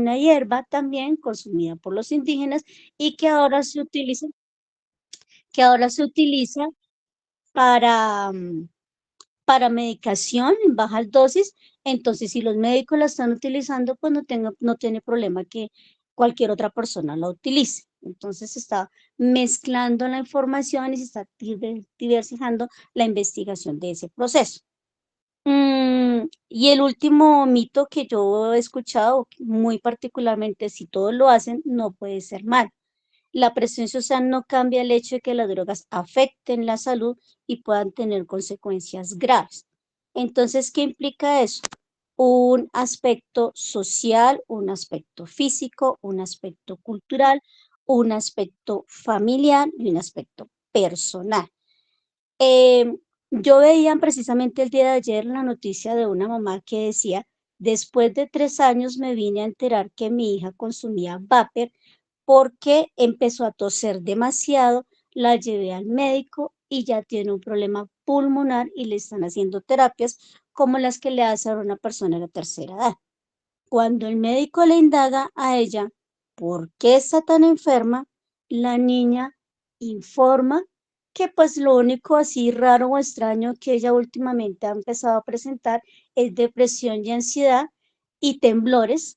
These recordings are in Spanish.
una hierba también consumida por los indígenas y que ahora se utiliza para, para medicación en bajas dosis. Entonces, si los médicos la están utilizando, pues no tiene problema que cualquier otra persona la utilice. Entonces, se está mezclando la información y se está diversificando la investigación de ese proceso. Y el último mito que yo he escuchado, muy particularmente, si todos lo hacen, no puede ser mal. La presión social no cambia el hecho de que las drogas afecten la salud y puedan tener consecuencias graves. Entonces, ¿qué implica eso? Un aspecto social, un aspecto físico, un aspecto cultural, un aspecto familiar y un aspecto personal. Yo veía precisamente el día de ayer la noticia de una mamá que decía, después de 3 años me vine a enterar que mi hija consumía vapor porque empezó a toser demasiado, la llevé al médico y ya tiene un problema pulmonar y le están haciendo terapias como las que le hacen a una persona de la tercera edad. Cuando el médico le indaga a ella por qué está tan enferma, la niña informa que pues lo único así raro o extraño que ella últimamente ha empezado a presentar es depresión y ansiedad y temblores.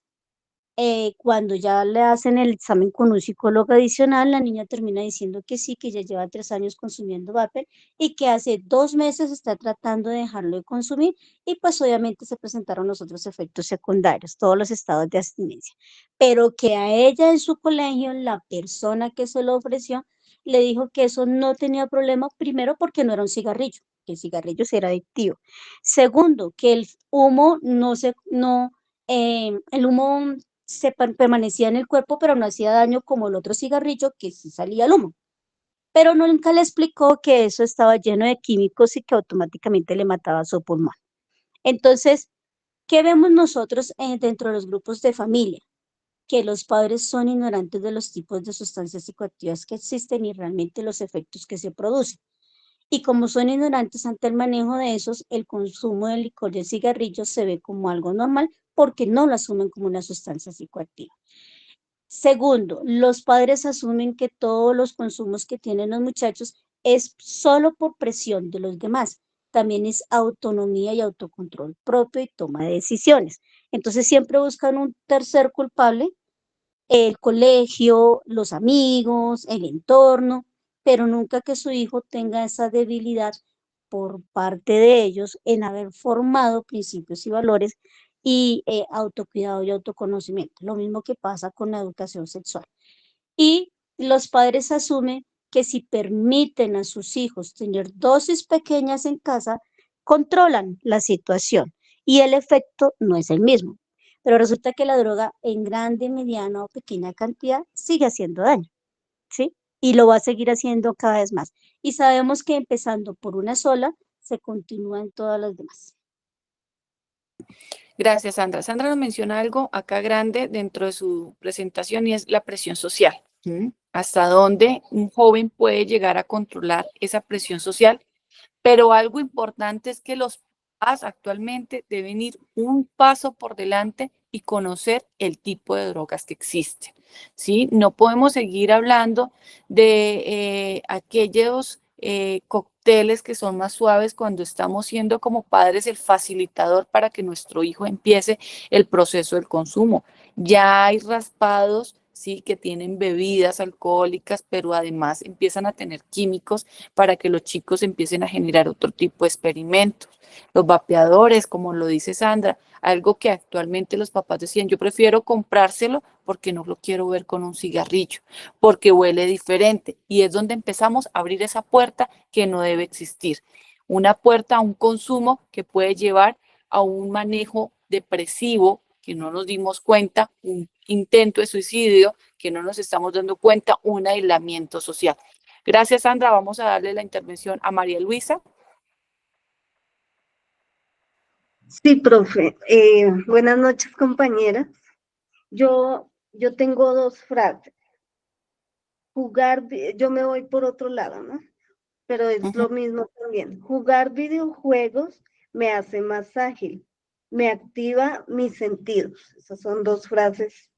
Cuando ya le hacen el examen con un psicólogo adicional, la niña termina diciendo que sí, que ya lleva 3 años consumiendo vapor y que hace 2 meses está tratando de dejarlo de consumir y pues obviamente se presentaron los otros efectos secundarios, todos los estados de abstinencia, pero que a ella en su colegio, la persona que se lo ofreció, le dijo que eso no tenía problema, primero porque no era un cigarrillo, que el cigarrillo sí era adictivo. Segundo, que el humo el humo permanecía en el cuerpo, pero no hacía daño como el otro cigarrillo que sí salía el humo. Pero nunca le explicó que eso estaba lleno de químicos y que automáticamente le mataba su pulmón. Entonces, ¿qué vemos nosotros dentro de los grupos de familia? Que los padres son ignorantes de los tipos de sustancias psicoactivas que existen y realmente los efectos que se producen. Y como son ignorantes ante el manejo de esos, el consumo de licor y el cigarrillo se ve como algo normal porque no lo asumen como una sustancia psicoactiva. Segundo, los padres asumen que todos los consumos que tienen los muchachos es solo por presión de los demás. También es autonomía y autocontrol propio y toma de decisiones. Entonces siempre buscan un tercer culpable, el colegio, los amigos, el entorno, pero nunca que su hijo tenga esa debilidad por parte de ellos en haber formado principios y valores y autocuidado y autoconocimiento. Lo mismo que pasa con la educación sexual. Y los padres asumen que si permiten a sus hijos tener dosis pequeñas en casa, controlan la situación y el efecto no es el mismo. Pero resulta que la droga en grande, mediana o pequeña cantidad sigue haciendo daño, ¿sí? Y lo va a seguir haciendo cada vez más. Y sabemos que empezando por una sola, se continúa en todas las demás. Gracias, Sandra. Sandra nos menciona algo acá grande dentro de su presentación y es la presión social. ¿Hasta dónde un joven puede llegar a controlar esa presión social? Pero algo importante es que los papás actualmente deben ir un paso por delante y conocer el tipo de drogas que existen, ¿sí? No podemos seguir hablando de aquellos cócteles que son más suaves cuando estamos siendo como padres el facilitador para que nuestro hijo empiece el proceso del consumo. Ya hay raspados, sí, que tienen bebidas alcohólicas, pero además empiezan a tener químicos para que los chicos empiecen a generar otro tipo de experimentos. Los vapeadores, como lo dice Sandra, algo que actualmente los papás decían, yo prefiero comprárselo porque no lo quiero ver con un cigarrillo, porque huele diferente. Y es donde empezamos a abrir esa puerta que no debe existir. Una puerta a un consumo que puede llevar a un manejo depresivo que no nos dimos cuenta, un intento de suicidio que no nos estamos dando cuenta, un aislamiento social. Gracias, Sandra. Vamos a darle la intervención a María Luisa. Sí, profe. Buenas noches, compañeras. Yo tengo dos frases. Yo me voy por otro lado, ¿no? Pero es lo mismo también. Jugar videojuegos me hace más ágil, me activa mis sentidos. Esas son dos frases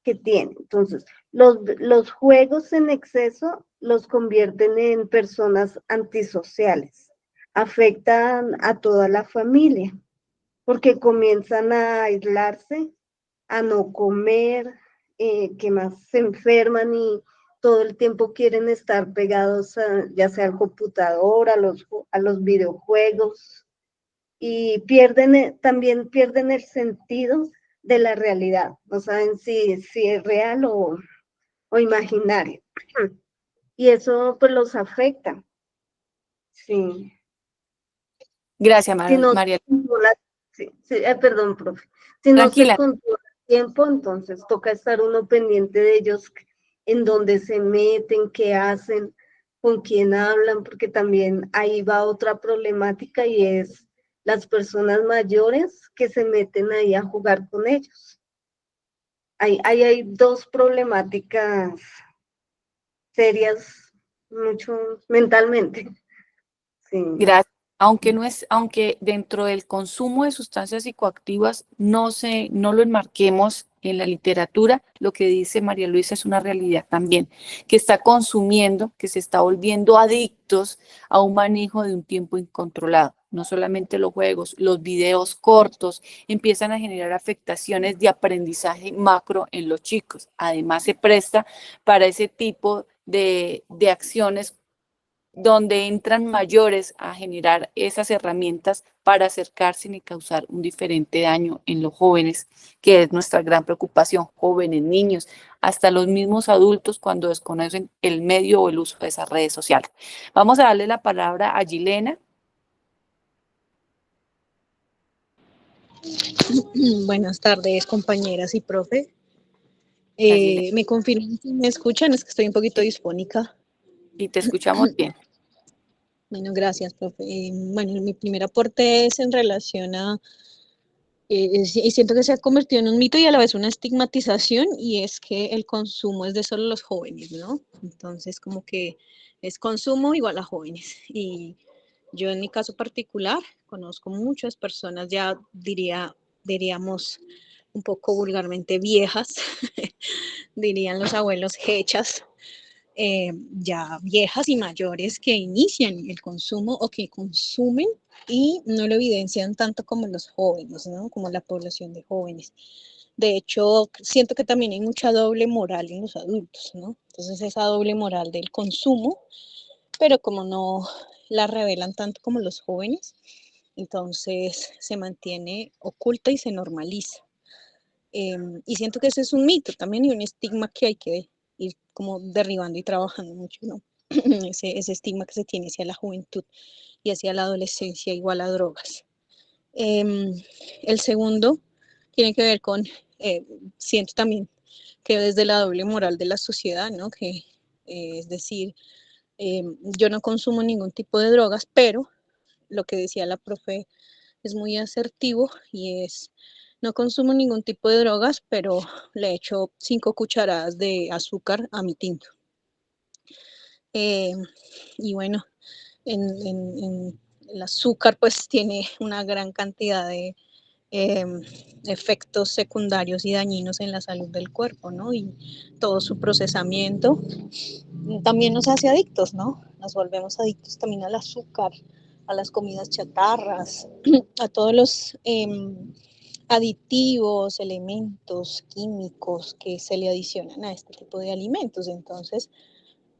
que tiene. Entonces, los juegos en exceso los convierten en personas antisociales, afectan a toda la familia, porque comienzan a aislarse, a no comer, que más se enferman y todo el tiempo quieren estar pegados ya sea al computador, a los videojuegos, y también pierden el sentido de la realidad, no saben si es real o imaginario. Y eso pues los afecta. Sí. Gracias, Si no María. se controla, perdón, profe. Si no se Tranquila. controla el tiempo, entonces toca estar uno pendiente de ellos, en dónde se meten, qué hacen, con quién hablan, porque también ahí va otra problemática y es las personas mayores que se meten ahí a jugar con ellos. Ahí hay dos problemáticas serias, mucho mentalmente. Sí. Gracias. Aunque dentro del consumo de sustancias psicoactivas no lo enmarquemos en la literatura, lo que dice María Luisa es una realidad también, que está consumiendo, que se está volviendo adictos a un manejo de un tiempo incontrolado. No solamente los juegos, los videos cortos empiezan a generar afectaciones de aprendizaje macro en los chicos. Además, se presta para ese tipo de acciones donde entran mayores a generar esas herramientas para acercarse y causar un diferente daño en los jóvenes, que es nuestra gran preocupación, jóvenes, niños, hasta los mismos adultos cuando desconocen el medio o el uso de esas redes sociales. Vamos a darle la palabra a Gilena. Buenas tardes, compañeras y profe. ¿Me confirman si me escuchan? Es que estoy un poquito disfónica. Y te escuchamos bien. Bueno, gracias, profe. Bueno, mi primer aporte es en relación a, y siento que se ha convertido en un mito y a la vez una estigmatización, y es que el consumo es de solo los jóvenes, ¿no? Entonces, como que es consumo igual a jóvenes. Y yo en mi caso particular conozco muchas personas, ya diríamos un poco vulgarmente viejas, dirían los abuelos hechas, ya viejas y mayores que inician el consumo o que consumen y no lo evidencian tanto como los jóvenes, ¿no? Como la población de jóvenes. De hecho, siento que también hay mucha doble moral en los adultos, ¿no? Entonces esa doble moral del consumo, pero como no la revelan tanto como los jóvenes, entonces se mantiene oculta y se normaliza. Y siento que ese es un mito también y un estigma que hay que ir como derribando y trabajando mucho, ¿no? Ese estigma que se tiene hacia la juventud y hacia la adolescencia igual a drogas. El segundo tiene que ver con, siento también que desde la doble moral de la sociedad, ¿no? Que es decir, yo no consumo ningún tipo de drogas, pero lo que decía la profe es muy asertivo y es, no consumo ningún tipo de drogas, pero le echo 5 cucharadas de azúcar a mi tinto. Y bueno, en el azúcar pues tiene una gran cantidad de efectos secundarios y dañinos en la salud del cuerpo, ¿no? Y todo su procesamiento también nos hace adictos, ¿no? Nos volvemos adictos también al azúcar, a las comidas chatarras, a todos los aditivos, elementos químicos que se le adicionan a este tipo de alimentos. Entonces,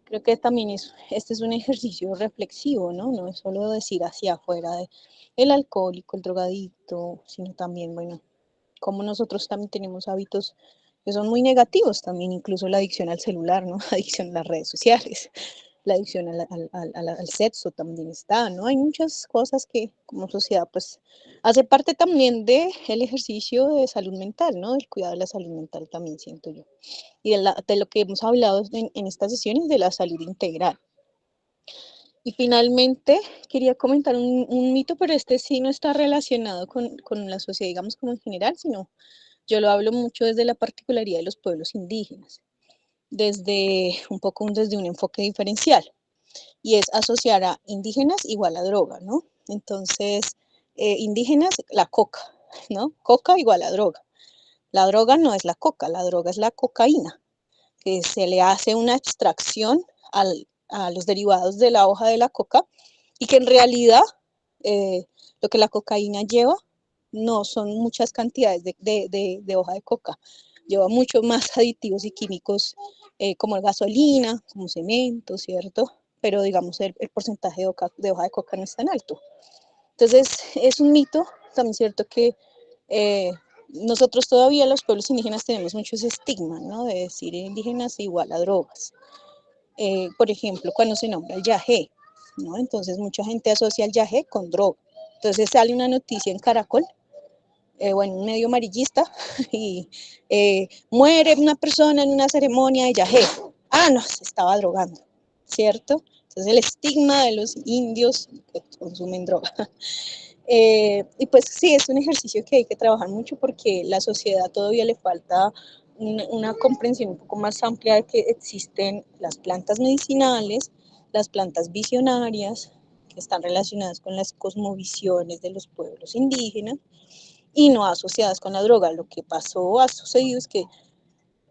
creo que también este es un ejercicio reflexivo, ¿no? No es solo decir hacia afuera de el alcohólico, el drogadicto, sino también, bueno, como nosotros también tenemos hábitos que son muy negativos también, incluso la adicción al celular, ¿no? Adicción a las redes sociales, la adicción al sexo también está, ¿no? Hay muchas cosas que como sociedad pues hace parte también del ejercicio de salud mental, ¿no? Del cuidado de la salud mental también siento yo. Y de lo que hemos hablado en estas sesiones de la salud integral. Y finalmente quería comentar un mito, pero este sí no está relacionado con la sociedad, digamos como en general, sino yo lo hablo mucho desde la particularidad de los pueblos indígenas, desde un enfoque diferencial, y es asociar a indígenas igual a droga, ¿no? Entonces, indígenas, la coca, ¿no? Coca igual a droga. La droga no es la coca, la droga es la cocaína, que se le hace una extracción a los derivados de la hoja de la coca y que en realidad lo que la cocaína lleva no son muchas cantidades de hoja de coca, lleva muchos más aditivos y químicos como gasolina, como cemento, ¿cierto? Pero digamos el porcentaje de hoja de coca no es tan alto. Entonces es un mito, también cierto que nosotros todavía los pueblos indígenas tenemos mucho ese estigma, ¿no? De decir indígenas igual a drogas. Por ejemplo, cuando se nombra el yagé, ¿no? Entonces mucha gente asocia el yagé con droga. Entonces sale una noticia en Caracol, bueno, un medio amarillista, y muere una persona en una ceremonia de yagé. Ah, no, se estaba drogando, ¿cierto? Entonces el estigma de los indios que consumen droga. Y pues sí, es un ejercicio que hay que trabajar mucho porque la sociedad todavía le falta una comprensión un poco más amplia de que existen las plantas medicinales, las plantas visionarias, que están relacionadas con las cosmovisiones de los pueblos indígenas y no asociadas con la droga. Lo que ha sucedido es que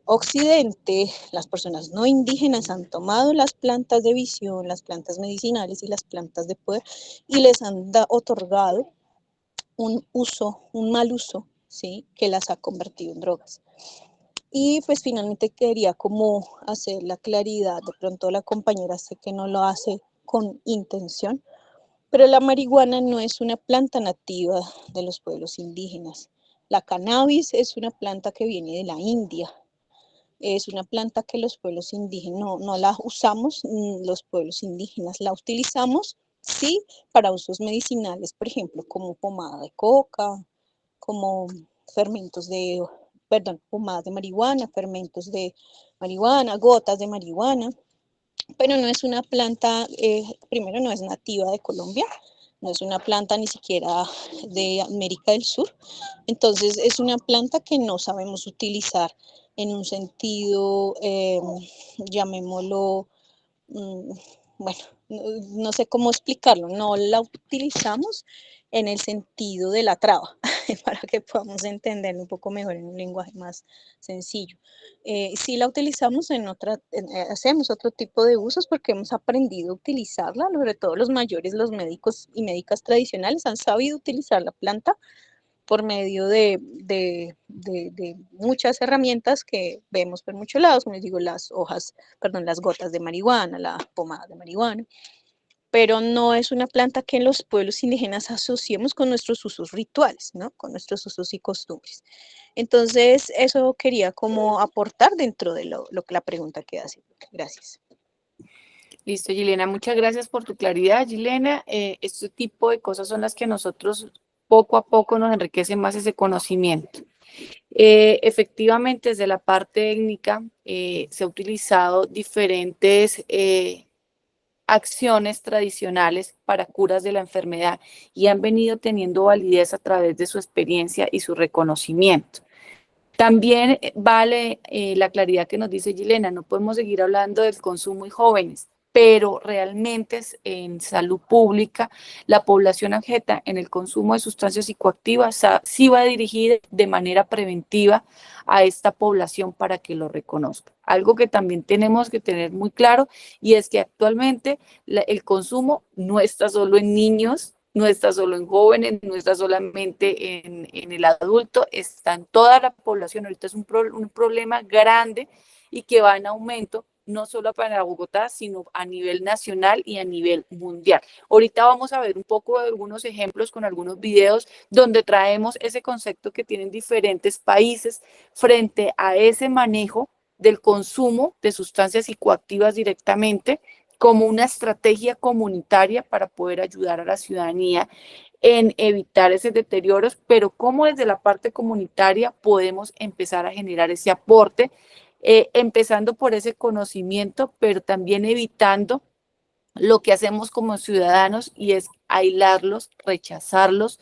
Occidente, las personas no indígenas han tomado las plantas de visión, las plantas medicinales y las plantas de poder y les han otorgado un mal uso, ¿sí? Que las ha convertido en drogas. Y pues finalmente quería como hacer la claridad, de pronto la compañera sé que no lo hace con intención, pero la marihuana no es una planta nativa de los pueblos indígenas. La cannabis es una planta que viene de la India, es una planta que los pueblos indígenas no la usamos, los pueblos indígenas la utilizamos, sí, para usos medicinales, por ejemplo, como pomada de coca, como fermentos de, perdón, pomadas de marihuana, fermentos de marihuana, gotas de marihuana, pero no es una planta, primero no es nativa de Colombia, no es una planta ni siquiera de América del Sur, entonces es una planta que no sabemos utilizar en un sentido, llamémoslo, bueno, no sé cómo explicarlo, no la utilizamos en el sentido de la traba, para que podamos entenderlo un poco mejor en un lenguaje más sencillo. Sí la utilizamos hacemos otro tipo de usos porque hemos aprendido a utilizarla, sobre todo los mayores, los médicos y médicas tradicionales han sabido utilizar la planta por medio de muchas herramientas que vemos por muchos lados, como les digo, las hojas, perdón, las gotas de marihuana, la pomada de marihuana, pero no es una planta que en los pueblos indígenas asociemos con nuestros usos rituales, ¿no? Con nuestros usos y costumbres. Entonces, eso quería como aportar dentro de lo que la pregunta que hace. Gracias. Listo, Gilena, muchas gracias por tu claridad, Gilena. Este tipo de cosas son las que nosotros poco a poco nos enriquecen más ese conocimiento. Efectivamente, desde la parte técnica se ha utilizado diferentes acciones tradicionales para curas de la enfermedad y han venido teniendo validez a través de su experiencia y su reconocimiento. También vale la claridad que nos dice Gilena, no podemos seguir hablando del consumo y jóvenes, pero realmente en salud pública la población objeta en el consumo de sustancias psicoactivas sí va dirigida de manera preventiva a esta población para que lo reconozca. Algo que también tenemos que tener muy claro y es que actualmente el consumo no está solo en niños, no está solo en jóvenes, no está solamente en el adulto, está en toda la población. Ahorita es un problema grande y que va en aumento, no solo para Bogotá, sino a nivel nacional y a nivel mundial. Ahorita vamos a ver un poco de algunos ejemplos con algunos videos donde traemos ese concepto que tienen diferentes países frente a ese manejo del consumo de sustancias psicoactivas directamente como una estrategia comunitaria para poder ayudar a la ciudadanía en evitar ese deterioro, pero cómo desde la parte comunitaria podemos empezar a generar ese aporte, empezando por ese conocimiento, pero también evitando lo que hacemos como ciudadanos y es aislarlos, rechazarlos,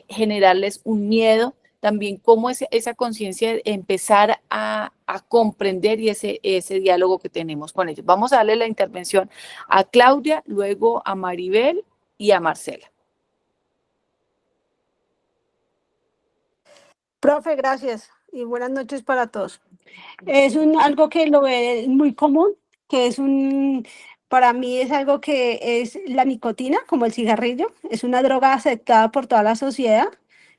generarles un miedo, también cómo esa conciencia de empezar a comprender y ese diálogo que tenemos con ellos. Vamos a darle la intervención a Claudia, luego a Maribel y a Marcela. Profe, gracias. y buenas noches para todos. Es algo que lo ve muy común, que para mí es algo que es la nicotina, como el cigarrillo, es una droga aceptada por toda la sociedad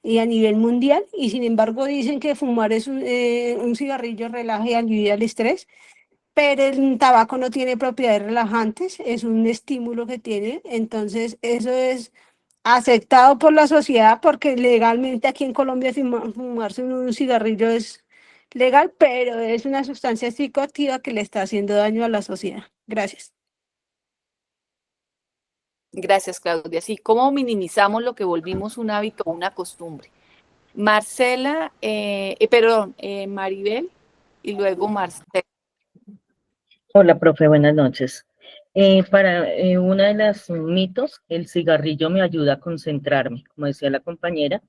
y a nivel mundial, y sin embargo dicen que fumar es un cigarrillo relaja y alivia el estrés, pero el tabaco no tiene propiedades relajantes, es un estímulo que tiene, entonces eso es aceptado por la sociedad porque legalmente aquí en Colombia fumarse un cigarrillo es legal, pero es una sustancia psicoactiva que le está haciendo daño a la sociedad. Gracias. Gracias, Claudia. Sí, ¿cómo minimizamos lo que volvimos un hábito o una costumbre? Marcela, Maribel y luego Marcela. Hola, profe, buenas noches. Para una de las mitos, el cigarrillo me ayuda a concentrarme, como decía la compañera,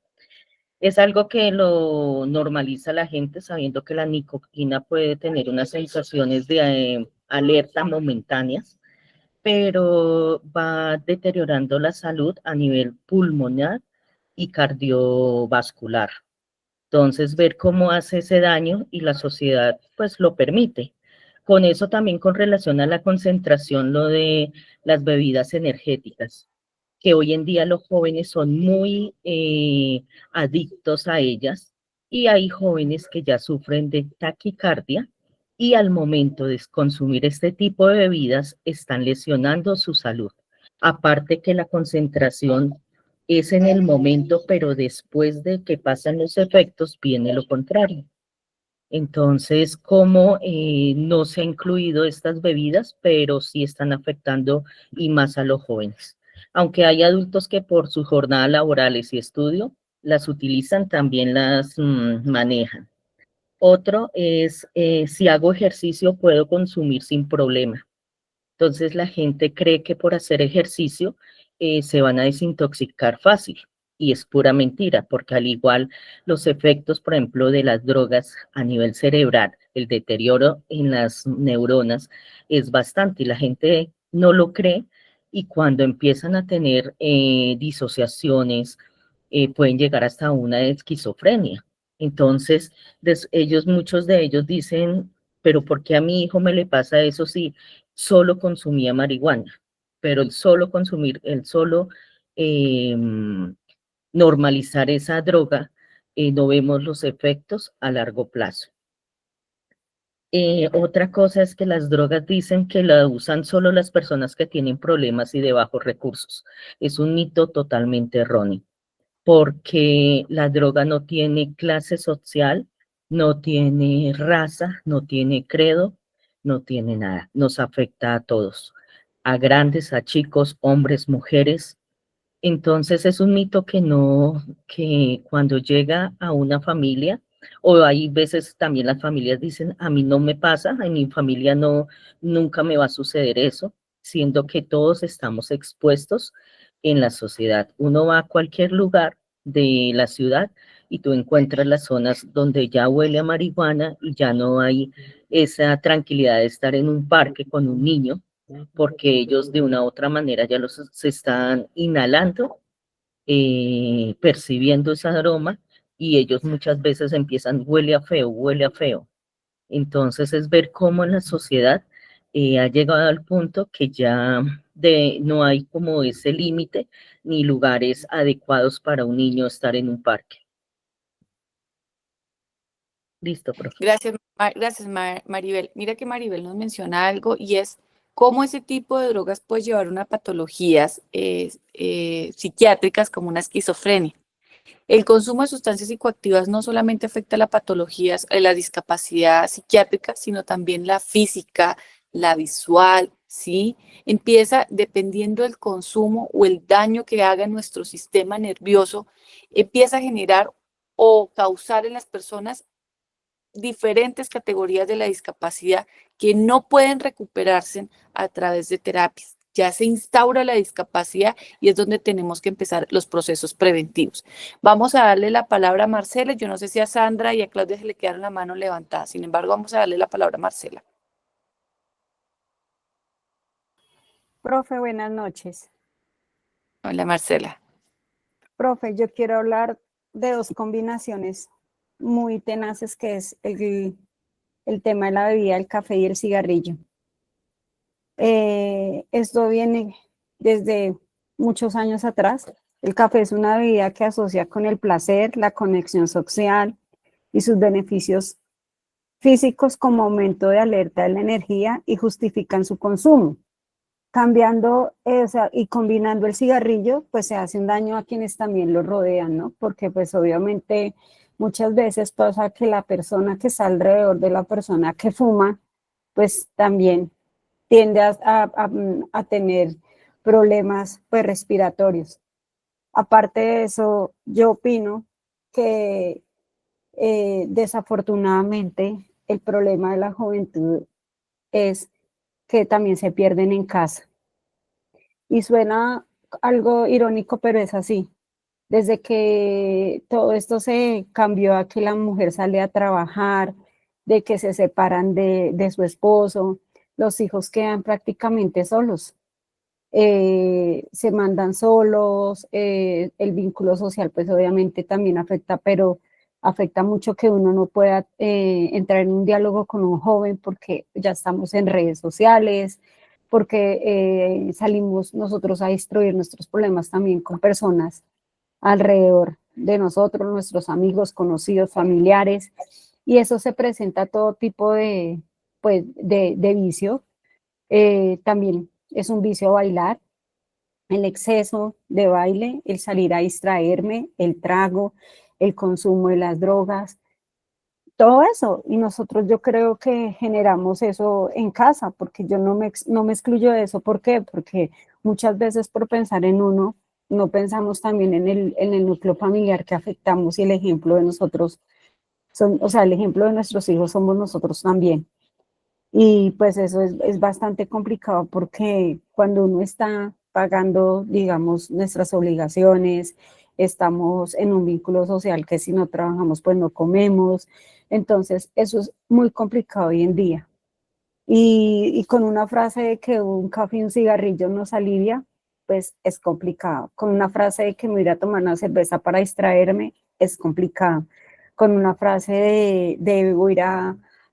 es algo que lo normaliza la gente sabiendo que la nicotina puede tener unas sensaciones de alerta momentáneas, pero va deteriorando la salud a nivel pulmonar y cardiovascular. Entonces, ver cómo hace ese daño y la sociedad pues lo permite. Con eso también con relación a la concentración, lo de las bebidas energéticas, que hoy en día los jóvenes son muy adictos a ellas y hay jóvenes que ya sufren de taquicardia y al momento de consumir este tipo de bebidas están lesionando su salud. Aparte que la concentración es en el momento, pero después de que pasan los efectos viene lo contrario. Entonces, como no se han incluido estas bebidas, pero sí están afectando y más a los jóvenes. Aunque hay adultos que por sus jornadas laborales y estudio las utilizan, también las manejan. Otro es, si hago ejercicio puedo consumir sin problema. Entonces la gente cree que por hacer ejercicio se van a desintoxicar fácil y es pura mentira, porque al igual los efectos, por ejemplo, de las drogas a nivel cerebral, el deterioro en las neuronas es bastante y la gente no lo cree y cuando empiezan a tener disociaciones pueden llegar hasta una esquizofrenia. Entonces, muchos de ellos dicen, pero ¿por qué a mi hijo me le pasa eso si solo consumía marihuana? Pero el solo eh, normalizar esa droga, no vemos los efectos a largo plazo. Otra cosa es que las drogas dicen que la usan solo las personas que tienen problemas y de bajos recursos. Es un mito totalmente erróneo porque la droga no tiene clase social, no tiene raza, no tiene credo, no tiene nada. Nos afecta a todos, a grandes, a chicos, hombres, mujeres. Entonces es un mito que no, que cuando llega a una familia, o hay veces también las familias dicen, a mí no me pasa, en mi familia no, nunca me va a suceder eso, siendo que todos estamos expuestos en la sociedad. Uno va a cualquier lugar de la ciudad y tú encuentras las zonas donde ya huele a marihuana y ya no hay esa tranquilidad de estar en un parque con un niño porque ellos de una u otra manera ya se están inhalando, percibiendo ese aroma y ellos muchas veces empiezan, huele a feo, huele a feo. Entonces es ver cómo en la sociedad ha llegado al punto que ya no hay como ese límite ni lugares adecuados para un niño estar en un parque. Listo, profe. Gracias, Maribel. Mira que Maribel nos menciona algo y es cómo ese tipo de drogas puede llevar a unas patologías psiquiátricas como una esquizofrenia. El consumo de sustancias psicoactivas no solamente afecta la patología, la discapacidad psiquiátrica, sino también la física, la visual, ¿sí? Empieza, dependiendo del consumo o el daño que haga en nuestro sistema nervioso, empieza a generar o causar en las personas diferentes categorías de la discapacidad que no pueden recuperarse a través de terapias. Ya se instaura la discapacidad y es donde tenemos que empezar los procesos preventivos. Vamos a darle la palabra a Marcela. Yo no sé si a Sandra y a Claudia se le quedaron la mano levantada. Sin embargo, vamos a darle la palabra a Marcela. Profe, buenas noches. Hola, Marcela. Profe, yo quiero hablar de dos combinaciones muy tenaces, que es el tema de la bebida, el café y el cigarrillo. Esto viene desde muchos años atrás. El café es una bebida que asocia con el placer, la conexión social y sus beneficios físicos como aumento de alerta de la energía y justifican su consumo. Cambiando, o sea, y combinando el cigarrillo, pues se hace un daño a quienes también lo rodean, ¿no? Porque pues obviamente muchas veces pasa que la persona que está alrededor de la persona que fuma, pues también tiende a tener problemas pues respiratorios. Aparte de eso, yo opino que desafortunadamente el problema de la juventud es que también se pierden en casa. Y suena algo irónico, pero es así. Desde que todo esto se cambió a que la mujer sale a trabajar, de que se separan de su esposo, los hijos quedan prácticamente solos. Se mandan solos, el vínculo social pues obviamente también afecta, pero afecta mucho que uno no pueda entrar en un diálogo con un joven porque ya estamos en redes sociales, porque salimos nosotros a destruir nuestros problemas también con personas alrededor de nosotros, nuestros amigos, conocidos, familiares, y eso se presenta todo tipo pues, de vicio. También es un vicio bailar, el exceso de baile, el salir a distraerme, el trago, el consumo de las drogas, todo eso. Y nosotros yo creo que generamos eso en casa, porque yo no me excluyo de eso. ¿Por qué? Porque muchas veces por pensar en uno, no pensamos también en el núcleo familiar que afectamos y el ejemplo de nosotros, o sea, el ejemplo de nuestros hijos somos nosotros también. Y pues eso es bastante complicado porque cuando uno está pagando, digamos, nuestras obligaciones, estamos en un vínculo social que si no trabajamos, pues no comemos. Entonces, eso es muy complicado hoy en día. Y con una frase de que un café y un cigarrillo nos alivia, pues es complicado. Con una frase de que me voy a ir a tomar una cerveza para distraerme, es complicado. Con una frase de voy a ir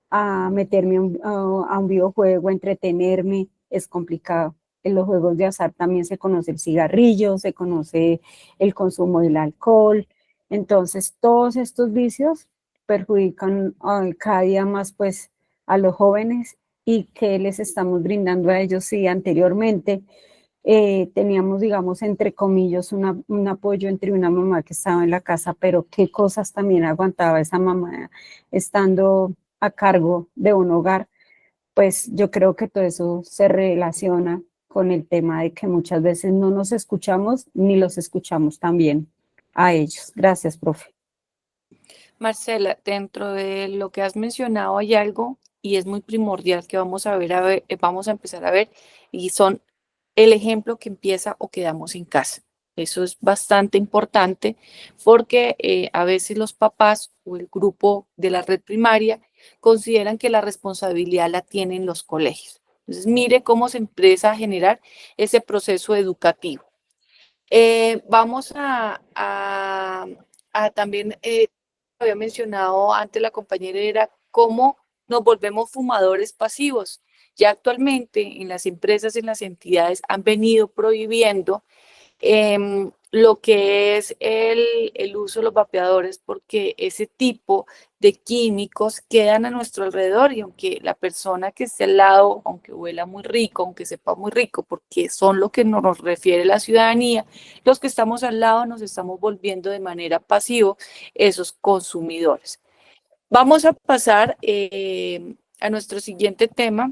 a meterme a un videojuego, a entretenerme, es complicado. En los juegos de azar también se conoce el cigarrillo, se conoce el consumo del alcohol. Entonces, todos estos vicios perjudican cada día más pues a los jóvenes y qué les estamos brindando a ellos. Si anteriormente teníamos, digamos, entre comillas, un apoyo entre una mamá que estaba en la casa, pero qué cosas también aguantaba esa mamá estando a cargo de un hogar, pues yo creo que todo eso se relaciona con el tema de que muchas veces no nos escuchamos ni los escuchamos también a ellos. Gracias, profe. Marcela, dentro de lo que has mencionado hay algo y es muy primordial que vamos a empezar a ver y son el ejemplo que empieza o que damos en casa. Eso es bastante importante porque a veces los papás o el grupo de la red primaria consideran que la responsabilidad la tienen los colegios. Entonces, mire cómo se empieza a generar ese proceso educativo. Vamos a también, había mencionado antes la compañera, era cómo nos volvemos fumadores pasivos. Ya actualmente en las empresas, en las entidades han venido prohibiendo lo que es el uso de los vapeadores, porque ese tipo de químicos quedan a nuestro alrededor y aunque la persona que esté al lado, aunque huela muy rico, aunque sepa muy rico, porque son lo que nos refiere la ciudadanía, los que estamos al lado nos estamos volviendo de manera pasiva esos consumidores. Vamos a pasar a nuestro siguiente tema,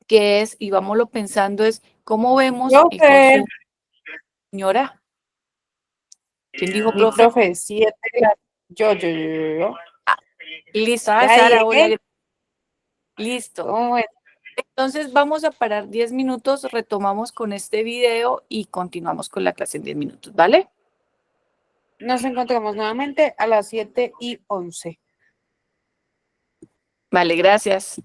que es, y vámonos pensando, es cómo vemos el consumo. Señora. ¿Quién dijo, Mi profe? profe, 7, yo. Listo, Ya Sara, hola. llegué. Listo. ¿Cómo es? Entonces vamos a parar 10 minutos, retomamos con este video y continuamos con la clase en 10 minutos, ¿vale? Nos encontramos nuevamente a las 7:11. Vale, gracias.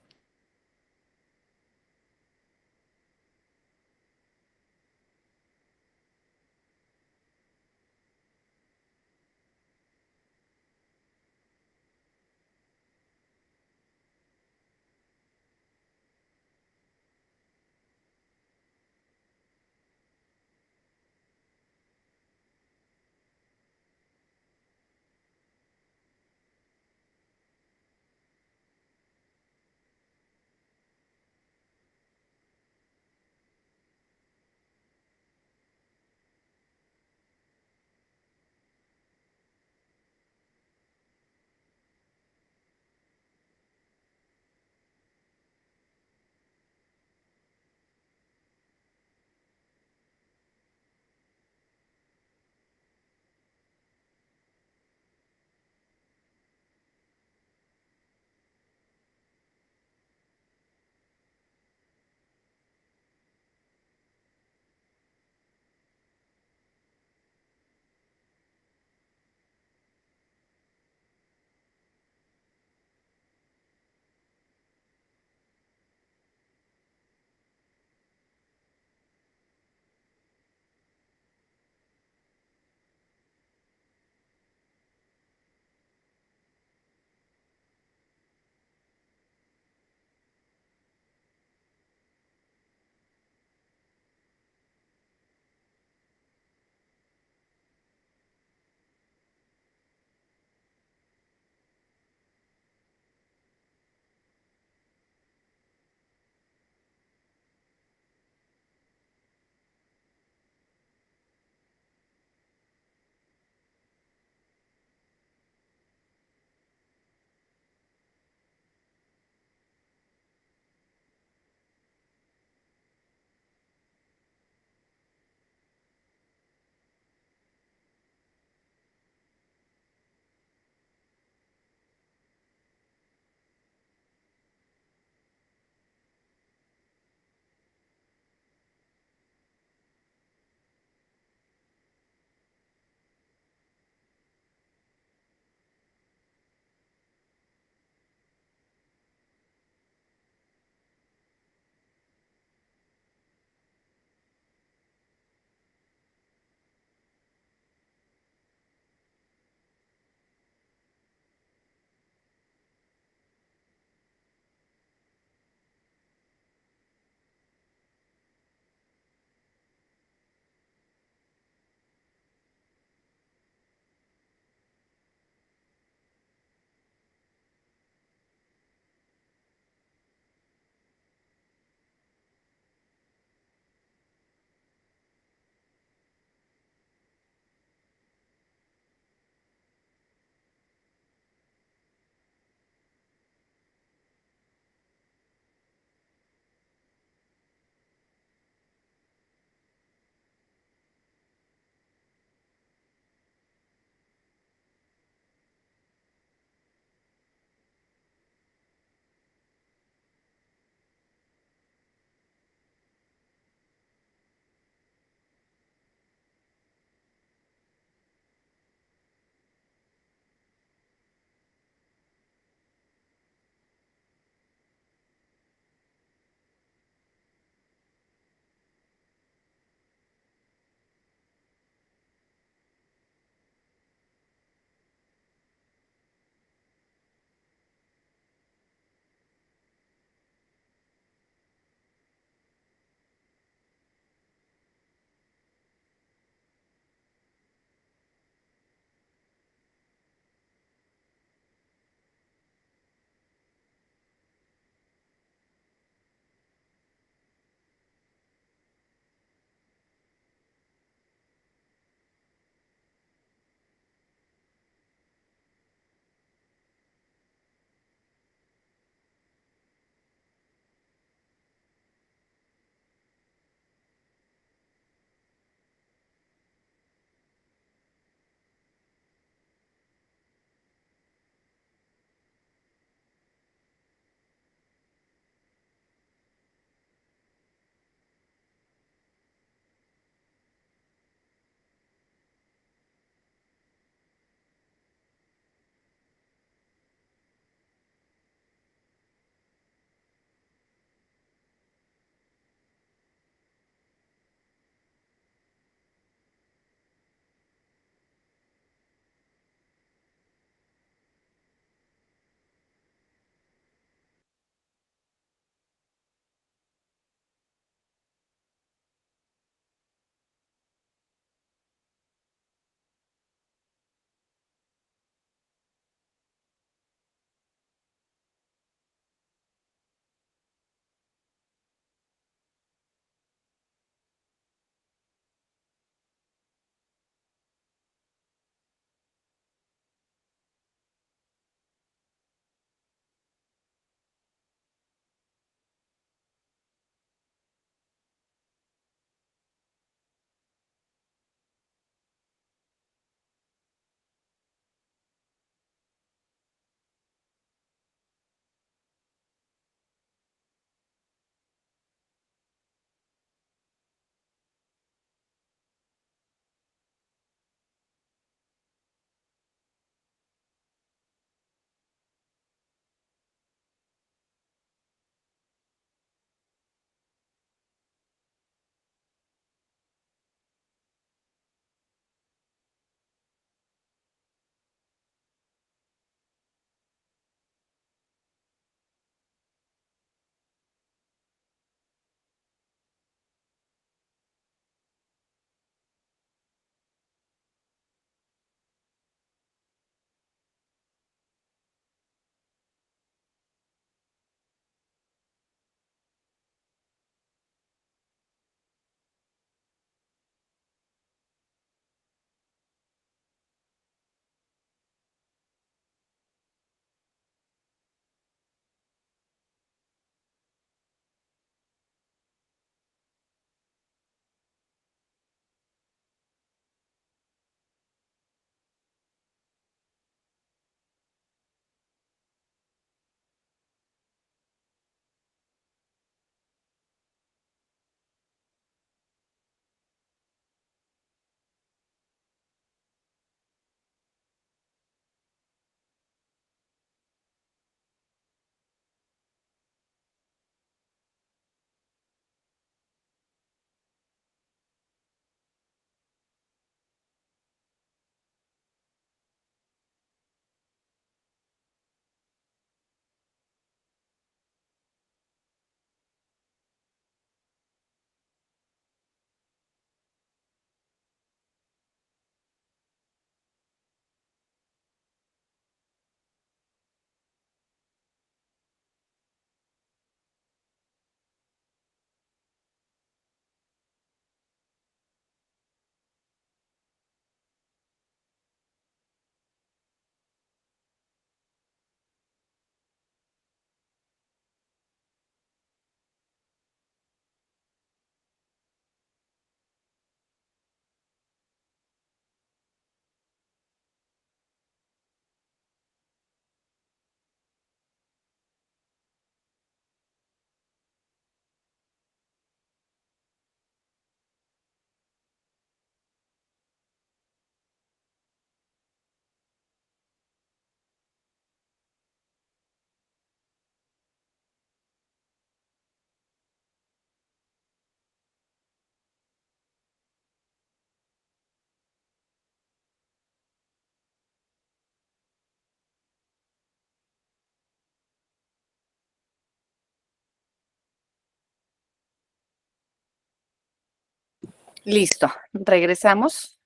Listo, regresamos.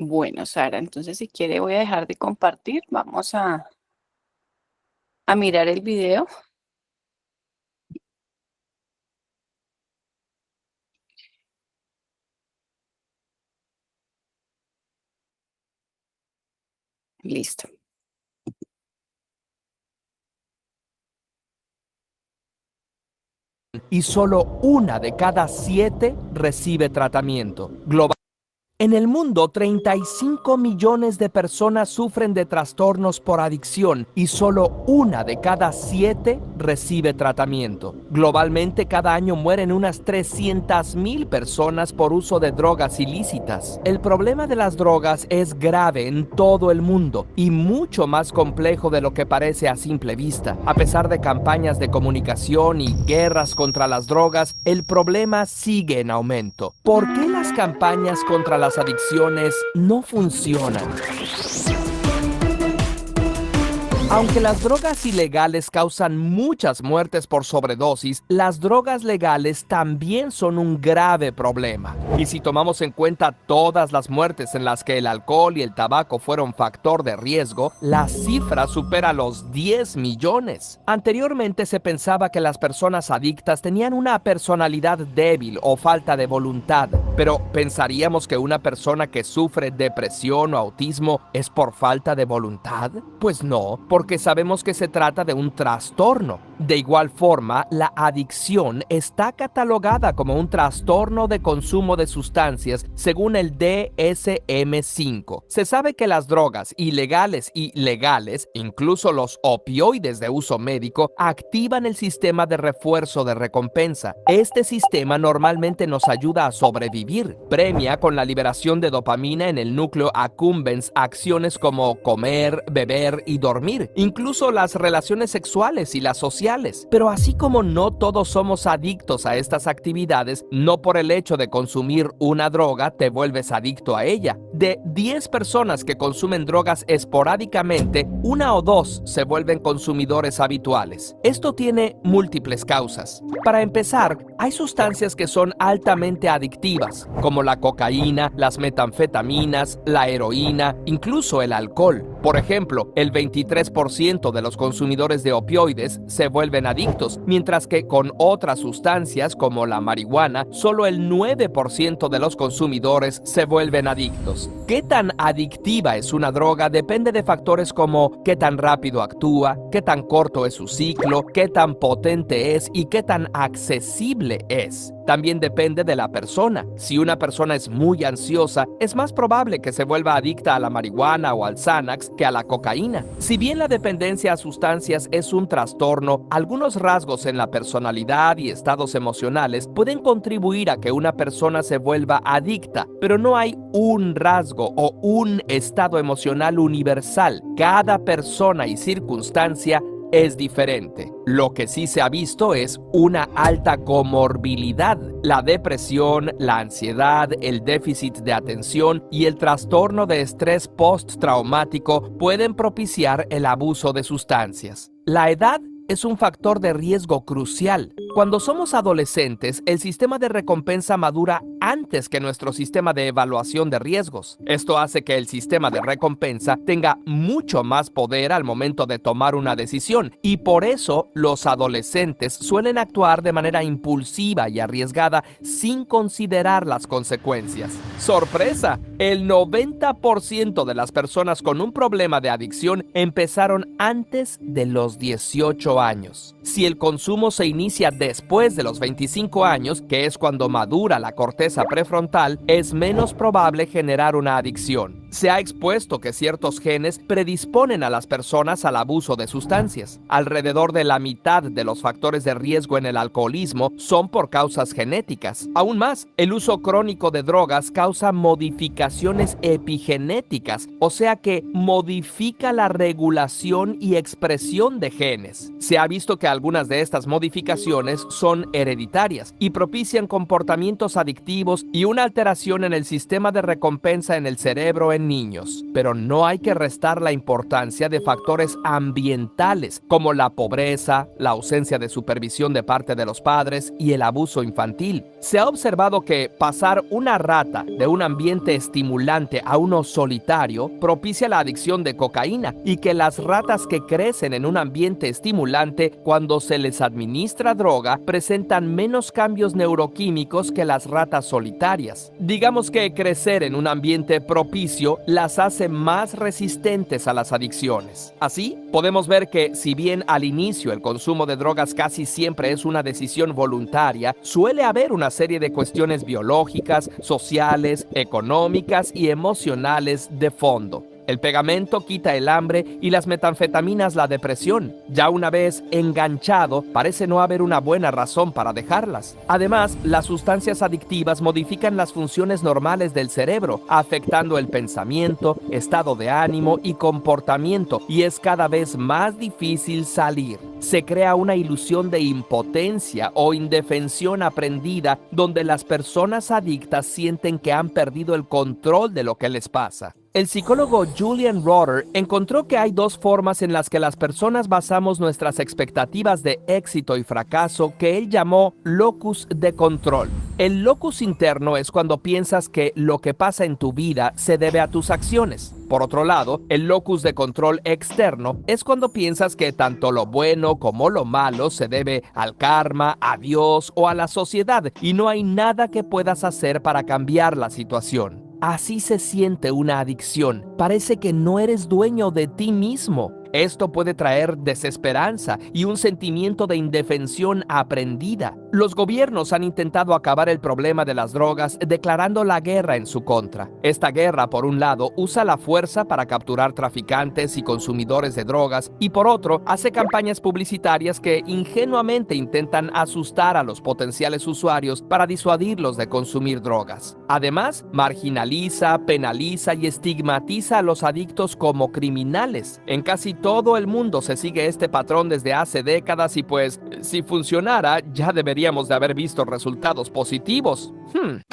Bueno, Sara, entonces si quiere voy a dejar de compartir. Vamos a mirar el video. Listo. Y solo 1 de cada 7 recibe tratamiento. En el mundo, 35 millones de personas sufren de trastornos por adicción y solo 1 de cada 7 recibe tratamiento. Globalmente, cada año mueren unas 300,000 personas por uso de drogas ilícitas. El problema de las drogas es grave en todo el mundo y mucho más complejo de lo que parece a simple vista. A pesar de campañas de comunicación y guerras contra las drogas, el problema sigue en aumento. ¿Por qué las campañas contra las adicciones no funcionan? Aunque las drogas ilegales causan muchas muertes por sobredosis, las drogas legales también son un grave problema. Y si tomamos en cuenta todas las muertes en las que el alcohol y el tabaco fueron factor de riesgo, la cifra supera los 10 millones. Anteriormente se pensaba que las personas adictas tenían una personalidad débil o falta de voluntad, pero ¿pensaríamos que una persona que sufre depresión o autismo es por falta de voluntad? Pues no, porque sabemos que se trata de un trastorno. De igual forma, la adicción está catalogada como un trastorno de consumo de sustancias según el DSM-5. Se sabe que las drogas ilegales y legales, incluso los opioides de uso médico, activan el sistema de refuerzo de recompensa. Este sistema normalmente nos ayuda a sobrevivir. Premia con la liberación de dopamina en el núcleo accumbens acciones como comer, beber y dormir, incluso las relaciones sexuales y las sociales. Pero así como no todos somos adictos a estas actividades, no por el hecho de consumir una droga te vuelves adicto a ella. De 10 personas que consumen drogas esporádicamente, 1 o 2 se vuelven consumidores habituales. Esto tiene múltiples causas. Para empezar, hay sustancias que son altamente adictivas, como la cocaína, las metanfetaminas, la heroína, incluso el alcohol. Por ejemplo, el 23% de los consumidores de opioides se vuelven adictos, mientras que con otras sustancias como la marihuana, solo el 9% de los consumidores se vuelven adictos. ¿Qué tan adictiva es una droga? Depende de factores como qué tan rápido actúa, qué tan corto es su ciclo, qué tan potente es y qué tan accesible es. También depende de la persona. Si una persona es muy ansiosa, es más probable que se vuelva adicta a la marihuana o al Xanax que a la cocaína. Si bien la dependencia a sustancias es un trastorno, algunos rasgos en la personalidad y estados emocionales pueden contribuir a que una persona se vuelva adicta, pero no hay un rasgo o un estado emocional universal. Cada persona y circunstancia es diferente. Lo que sí se ha visto es una alta comorbilidad. La depresión, la ansiedad, el déficit de atención y el trastorno de estrés postraumático pueden propiciar el abuso de sustancias. La edad es un factor de riesgo crucial. Cuando somos adolescentes, el sistema de recompensa madura antes que nuestro sistema de evaluación de riesgos. Esto hace que el sistema de recompensa tenga mucho más poder al momento de tomar una decisión, y por eso los adolescentes suelen actuar de manera impulsiva y arriesgada sin considerar las consecuencias. ¡Sorpresa! El 90% de las personas con un problema de adicción empezaron antes de los 18 años. Si el consumo se inicia después de los 25 años, que es cuando madura la corteza prefrontal, es menos probable generar una adicción. Se ha expuesto que ciertos genes predisponen a las personas al abuso de sustancias. Alrededor de la mitad de los factores de riesgo en el alcoholismo son por causas genéticas. Aún más, el uso crónico de drogas causa modificaciones epigenéticas, o sea que modifica la regulación y expresión de genes. Se ha visto que algunas de estas modificaciones son hereditarias y propician comportamientos adictivos y una alteración en el sistema de recompensa en el cerebro en niños, pero no hay que restar la importancia de factores ambientales como la pobreza, la ausencia de supervisión de parte de los padres y el abuso infantil. Se ha observado que pasar una rata de un ambiente estimulante a uno solitario propicia la adicción de cocaína y que las ratas que crecen en un ambiente estimulante, cuando se les administra droga, presentan menos cambios neuroquímicos que las ratas solitarias. Digamos que crecer en un ambiente propicio las hace más resistentes a las adicciones. Así, podemos ver que si bien al inicio el consumo de drogas casi siempre es una decisión voluntaria, suele haber una serie de cuestiones biológicas, sociales, económicas y emocionales de fondo. El pegamento quita el hambre y las metanfetaminas la depresión. Ya una vez enganchado, parece no haber una buena razón para dejarlas. Además, las sustancias adictivas modifican las funciones normales del cerebro, afectando el pensamiento, estado de ánimo y comportamiento, y es cada vez más difícil salir. Se crea una ilusión de impotencia o indefensión aprendida, donde las personas adictas sienten que han perdido el control de lo que les pasa. El psicólogo Julian Rotter encontró que hay dos formas en las que las personas basamos nuestras expectativas de éxito y fracaso, que él llamó locus de control. El locus interno es cuando piensas que lo que pasa en tu vida se debe a tus acciones. Por otro lado, el locus de control externo es cuando piensas que tanto lo bueno como lo malo se debe al karma, a Dios o a la sociedad, y no hay nada que puedas hacer para cambiar la situación. Así se siente una adicción. Parece que no eres dueño de ti mismo. Esto puede traer desesperanza y un sentimiento de indefensión aprendida. Los gobiernos han intentado acabar el problema de las drogas declarando la guerra en su contra. Esta guerra, por un lado, usa la fuerza para capturar traficantes y consumidores de drogas, y por otro, hace campañas publicitarias que ingenuamente intentan asustar a los potenciales usuarios para disuadirlos de consumir drogas. Además, marginaliza, penaliza y estigmatiza a los adictos como criminales. En casi todo el mundo se sigue este patrón desde hace décadas y pues, si funcionara, ya deberíamos de haber visto resultados positivos.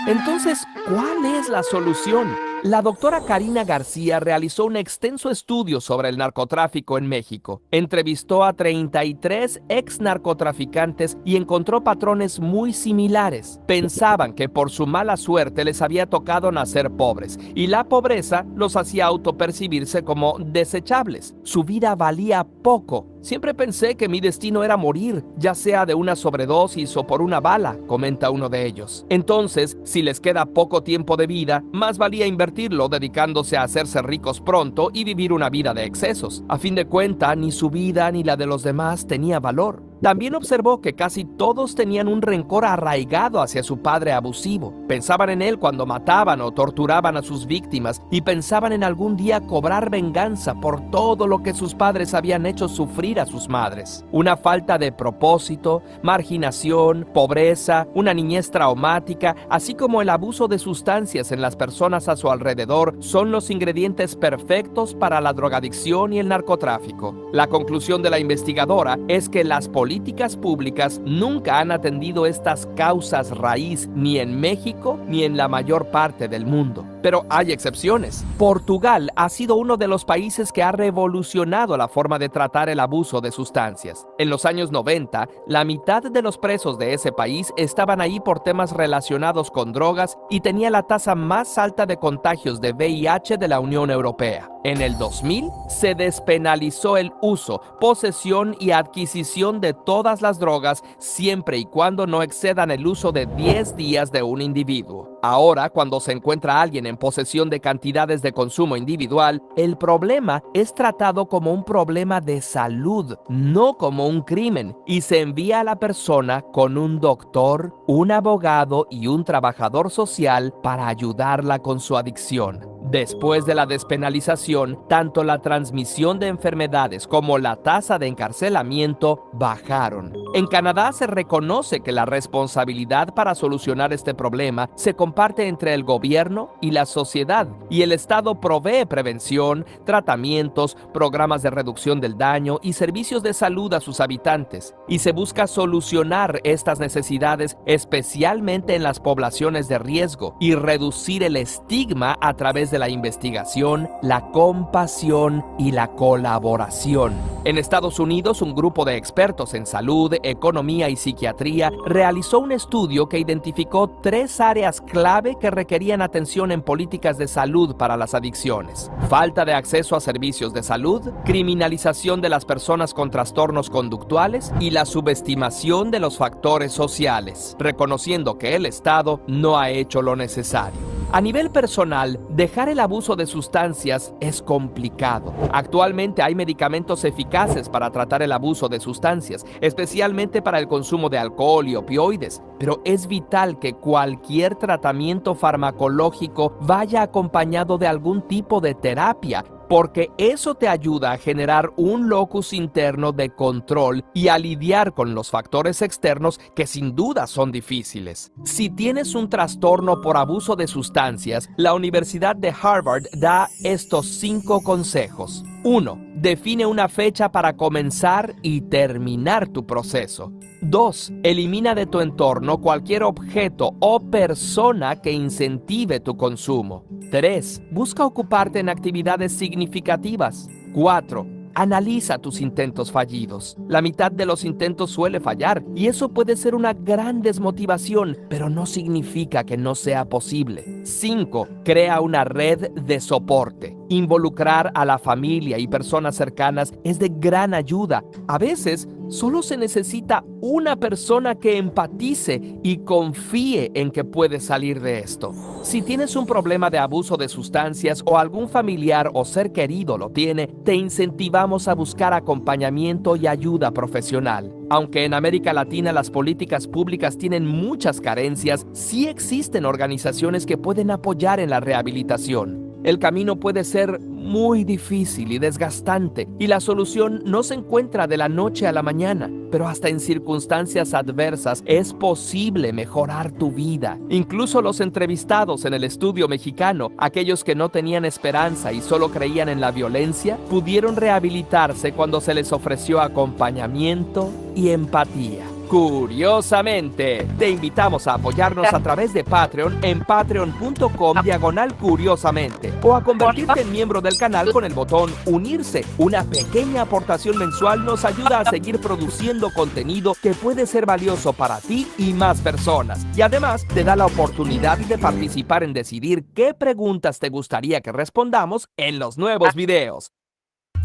Entonces, ¿cuál es la solución? La doctora Karina García realizó un extenso estudio sobre el narcotráfico en México. Entrevistó a 33 ex narcotraficantes y encontró patrones muy similares. Pensaban que por su mala suerte les había tocado nacer pobres, y la pobreza los hacía autopercibirse como desechables. Su vida valía poco. Siempre pensé que mi destino era morir, ya sea de una sobredosis o por una bala, comenta uno de ellos. Entonces, si les queda poco tiempo de vida, más valía invertirlo dedicándose a hacerse ricos pronto y vivir una vida de excesos. A fin de cuentas, ni su vida ni la de los demás tenía valor. También observó que casi todos tenían un rencor arraigado hacia su padre abusivo. Pensaban en él cuando mataban o torturaban a sus víctimas y pensaban en algún día cobrar venganza por todo lo que sus padres habían hecho sufrir a sus madres. Una falta de propósito, marginación, pobreza, una niñez traumática, así como el abuso de sustancias en las personas a su alrededor son los ingredientes perfectos para la drogadicción y el narcotráfico. La conclusión de la investigadora es que las políticas públicas nunca han atendido estas causas raíz ni en México ni en la mayor parte del mundo. Pero hay excepciones. Portugal ha sido uno de los países que ha revolucionado la forma de tratar el abuso de sustancias. En los años 90, la mitad de los presos de ese país estaban ahí por temas relacionados con drogas y tenía la tasa más alta de contagios de VIH de la Unión Europea. En el 2000, se despenalizó el uso, posesión y adquisición de todas las drogas siempre y cuando no excedan el uso de 10 días de un individuo. Ahora, cuando se encuentra alguien en posesión de cantidades de consumo individual, el problema es tratado como un problema de salud, no como un crimen, y se envía a la persona con un doctor, un abogado y un trabajador social para ayudarla con su adicción. Después de la despenalización, tanto la transmisión de enfermedades como la tasa de encarcelamiento bajaron. En Canadá se reconoce que la responsabilidad para solucionar este problema se comparte entre el gobierno y la sociedad, y el Estado provee prevención, tratamientos, programas de reducción del daño y servicios de salud a sus habitantes, y se busca solucionar estas necesidades especialmente en las poblaciones de riesgo y reducir el estigma a través de de la investigación, la compasión y la colaboración. En Estados Unidos, un grupo de expertos en salud, economía y psiquiatría realizó un estudio que identificó 3 áreas clave que requerían atención en políticas de salud para las adicciones: falta de acceso a servicios de salud, criminalización de las personas con trastornos conductuales y la subestimación de los factores sociales, reconociendo que el Estado no ha hecho lo necesario. A nivel personal, dejar el abuso de sustancias es complicado. Actualmente hay medicamentos eficaces para tratar el abuso de sustancias, especialmente para el consumo de alcohol y opioides, pero es vital que cualquier tratamiento farmacológico vaya acompañado de algún tipo de terapia, porque eso te ayuda a generar un locus interno de control y a lidiar con los factores externos que sin duda son difíciles. Si tienes un trastorno por abuso de sustancias, la Universidad de Harvard da estos 5 consejos. 1. Define una fecha para comenzar y terminar tu proceso. 2. Elimina de tu entorno cualquier objeto o persona que incentive tu consumo. 3. Busca ocuparte en actividades significativas. 4. Analiza tus intentos fallidos. La mitad de los intentos suele fallar y eso puede ser una gran desmotivación, pero no significa que no sea posible. 5. Crea una red de soporte. Involucrar a la familia y personas cercanas es de gran ayuda. A veces, solo se necesita una persona que empatice y confíe en que puedes salir de esto. Si tienes un problema de abuso de sustancias o algún familiar o ser querido lo tiene, te incentivamos a buscar acompañamiento y ayuda profesional. Aunque en América Latina las políticas públicas tienen muchas carencias, sí existen organizaciones que pueden apoyar en la rehabilitación. El camino puede ser muy difícil y desgastante, y la solución no se encuentra de la noche a la mañana, pero hasta en circunstancias adversas es posible mejorar tu vida. Incluso los entrevistados en el estudio mexicano, aquellos que no tenían esperanza y solo creían en la violencia, pudieron rehabilitarse cuando se les ofreció acompañamiento y empatía. Curiosamente, te invitamos a apoyarnos a través de Patreon en patreon.com/curiosamente o a convertirte en miembro del canal con el botón unirse. Una pequeña aportación mensual nos ayuda a seguir produciendo contenido que puede ser valioso para ti y más personas, y además te da la oportunidad de participar en decidir qué preguntas te gustaría que respondamos en los nuevos videos.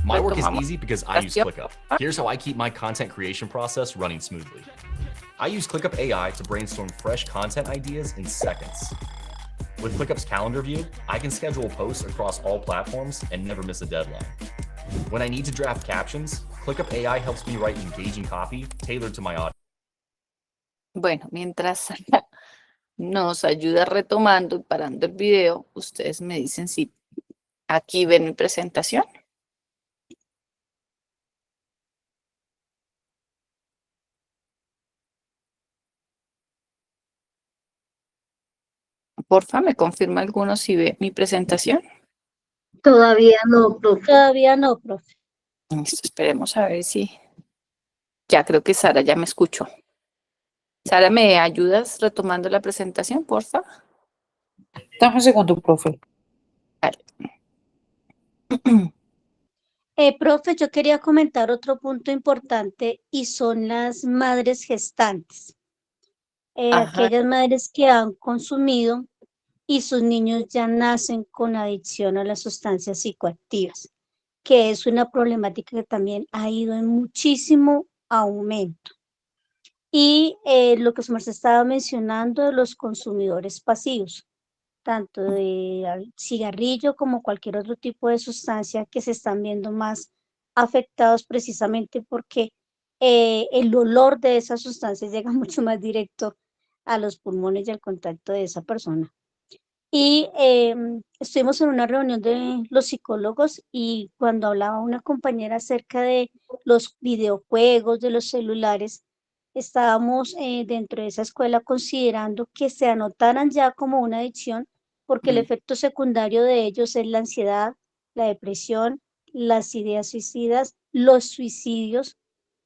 My work is easy because I use ClickUp. Here's how I keep my content creation process running smoothly. I use ClickUp AI to brainstorm fresh content ideas in seconds. With ClickUp's calendar view, I can schedule posts across all platforms and never miss a deadline. When I need to draft captions, ClickUp AI helps me write engaging copy tailored to my audience. Bueno, mientras nos ayuda retomando y parando el video, ustedes me dicen si aquí ven mi presentación. Porfa, me confirma alguno si ve mi presentación. Todavía no, profe. Todavía no, profe. Listo, esperemos a ver si... Ya creo que Sara ya me escuchó. Sara, ¿me ayudas retomando la presentación, porfa? Dame un segundo, profe. Vale. Profe, yo quería comentar otro punto importante y son las madres gestantes. Aquellas madres que han consumido y sus niños ya nacen con adicción a las sustancias psicoactivas, que es una problemática que también ha ido en muchísimo aumento. Y lo que se estaba mencionando, los consumidores pasivos, tanto de cigarrillo como cualquier otro tipo de sustancia, que se están viendo más afectados precisamente porque el olor de esas sustancias llega mucho más directo a los pulmones y al contacto de esa persona. Y estuvimos en una reunión de los psicólogos y cuando hablaba una compañera acerca de los videojuegos, de los celulares, estábamos dentro de esa escuela considerando que se anotaran ya como una adicción porque el efecto secundario de ellos es la ansiedad, la depresión, las ideas suicidas, los suicidios,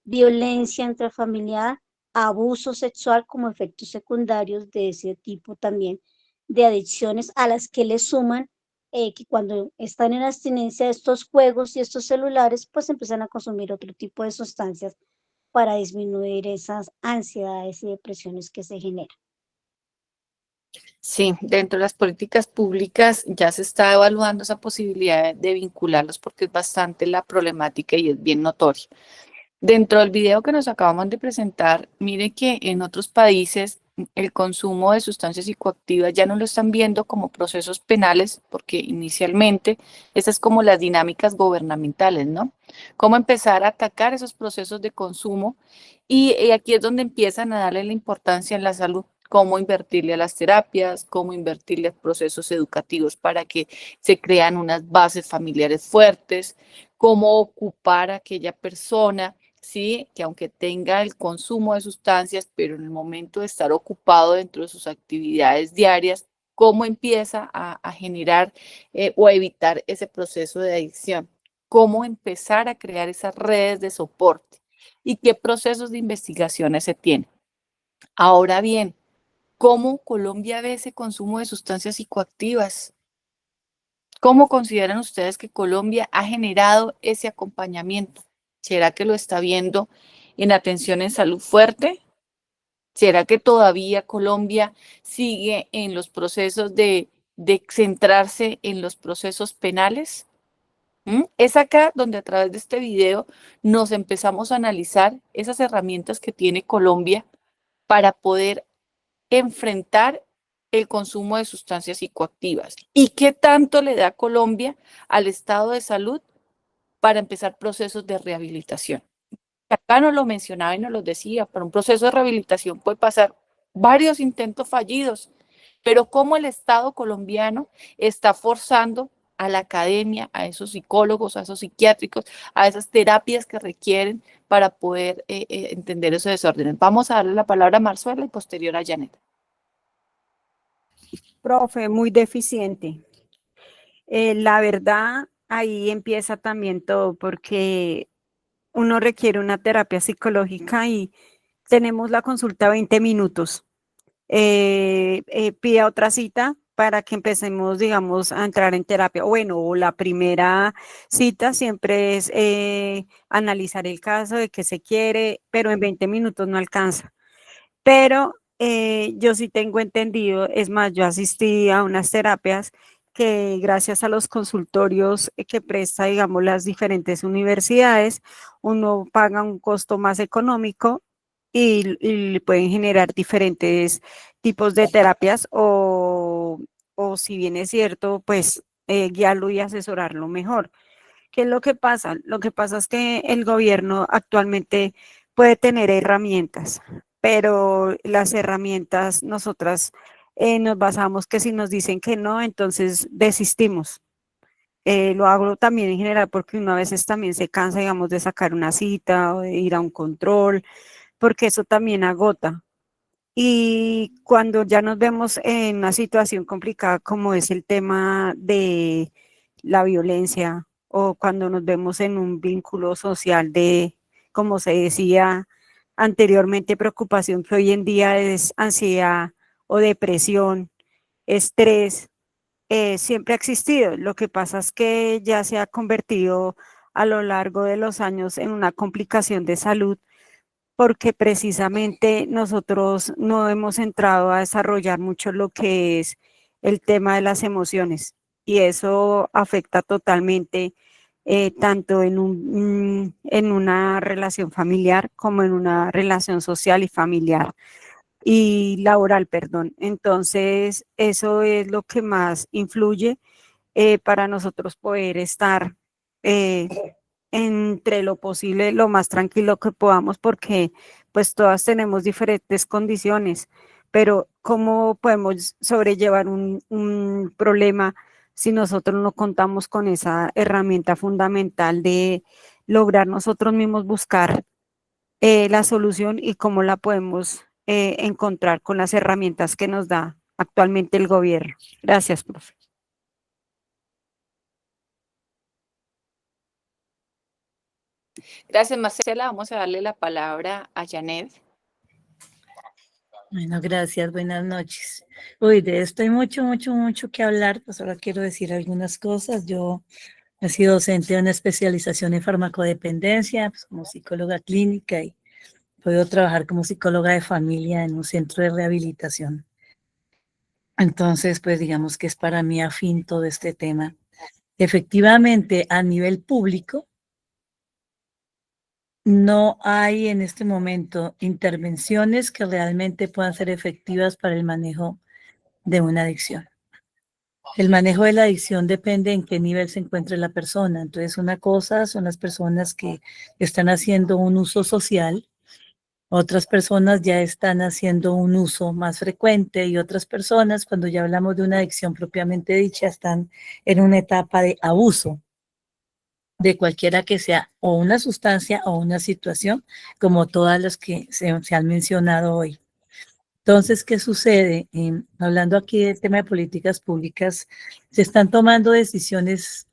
violencia intrafamiliar, abuso sexual como efectos secundarios de ese tipo también de adicciones a las que le suman que cuando están en abstinencia de estos juegos y estos celulares, pues empiezan a consumir otro tipo de sustancias para disminuir esas ansiedades y depresiones que se generan. Sí, dentro de las políticas públicas ya se está evaluando esa posibilidad de vincularlos porque es bastante la problemática y es bien notoria. Dentro del video que nos acabamos de presentar, mire que en otros países el consumo de sustancias psicoactivas ya no lo están viendo como procesos penales, porque inicialmente esas es como las dinámicas gubernamentales, ¿no? Cómo empezar a atacar esos procesos de consumo y aquí es donde empiezan a darle la importancia en la salud, cómo invertirle a las terapias, cómo invertirle a procesos educativos para que se crean unas bases familiares fuertes, cómo ocupar a aquella persona, ¿sí? Que aunque tenga el consumo de sustancias, pero en el momento de estar ocupado dentro de sus actividades diarias, cómo empieza a generar o a evitar ese proceso de adicción, cómo empezar a crear esas redes de soporte y qué procesos de investigaciones se tienen. Ahora bien, ¿cómo Colombia ve ese consumo de sustancias psicoactivas? ¿Cómo consideran ustedes que Colombia ha generado ese acompañamiento? ¿Será que lo está viendo en atención en salud fuerte? ¿Será que todavía Colombia sigue en los procesos de centrarse en los procesos penales? Es acá donde a través de este video nos empezamos a analizar esas herramientas que tiene Colombia para poder enfrentar el consumo de sustancias psicoactivas y qué tanto le da Colombia al estado de salud para empezar procesos de rehabilitación. Acá nos lo mencionaba y nos lo decía, pero un proceso de rehabilitación puede pasar varios intentos fallidos, pero cómo el Estado colombiano está forzando a la academia, a esos psicólogos, a esos psiquiátricos, a esas terapias que requieren para poder entender esos desórdenes. Vamos a darle la palabra a Marzuela y posterior a Janet. Profe, muy deficiente. La verdad, ahí empieza también todo, porque uno requiere una terapia psicológica y tenemos la consulta 20 minutos. Pida otra cita para que empecemos, digamos, a entrar en terapia. Bueno, la primera cita siempre es analizar el caso de qué se quiere, pero en 20 minutos no alcanza. Pero yo sí tengo entendido, es más, yo asistí a unas terapias que gracias a los consultorios que presta, digamos, las diferentes universidades, uno paga un costo más económico y pueden generar diferentes tipos de terapias o si bien es cierto, pues guiarlo y asesorarlo mejor. ¿Qué es lo que pasa? Lo que pasa es que el gobierno actualmente puede tener herramientas, pero las herramientas nosotras nos basamos que si nos dicen que no, entonces desistimos. Lo hago también en general porque uno a veces también se cansa, digamos, de sacar una cita o de ir a un control, porque eso también agota. Y cuando ya nos vemos en una situación complicada como es el tema de la violencia o cuando nos vemos en un vínculo social de, como se decía anteriormente, preocupación que hoy en día es ansiedad o depresión, estrés, siempre ha existido. Lo que pasa es que ya se ha convertido a lo largo de los años en una complicación de salud porque precisamente nosotros no hemos entrado a desarrollar mucho lo que es el tema de las emociones y eso afecta totalmente tanto en una relación familiar como en una relación social y familiar y laboral, perdón. Entonces, eso es lo que más influye para nosotros poder estar eh, entre lo posible, lo más tranquilo que podamos, porque pues todas tenemos diferentes condiciones, pero ¿cómo podemos sobrellevar un problema si nosotros no contamos con esa herramienta fundamental de lograr nosotros mismos buscar la solución y cómo la podemos encontrar con las herramientas que nos da actualmente el gobierno? Gracias, profe. Gracias, Marcela. Vamos a darle la palabra a Janet. Bueno, gracias, buenas noches. Uy, de esto hay mucho que hablar, pues ahora quiero decir algunas cosas. Yo he sido docente de una especialización en farmacodependencia, pues como psicóloga clínica y puedo trabajar como psicóloga de familia en un centro de rehabilitación. Entonces, pues digamos que es para mí afín todo este tema. Efectivamente, a nivel público, no hay en este momento intervenciones que realmente puedan ser efectivas para el manejo de una adicción. El manejo de la adicción depende en qué nivel se encuentre la persona. Entonces, una cosa son las personas que están haciendo un uso social, otras personas ya están haciendo un uso más frecuente y otras personas, cuando ya hablamos de una adicción propiamente dicha, están en una etapa de abuso de cualquiera que sea o una sustancia o una situación, como todas las que se han mencionado hoy. Entonces, ¿qué sucede? Hablando aquí del tema de políticas públicas, se están tomando decisiones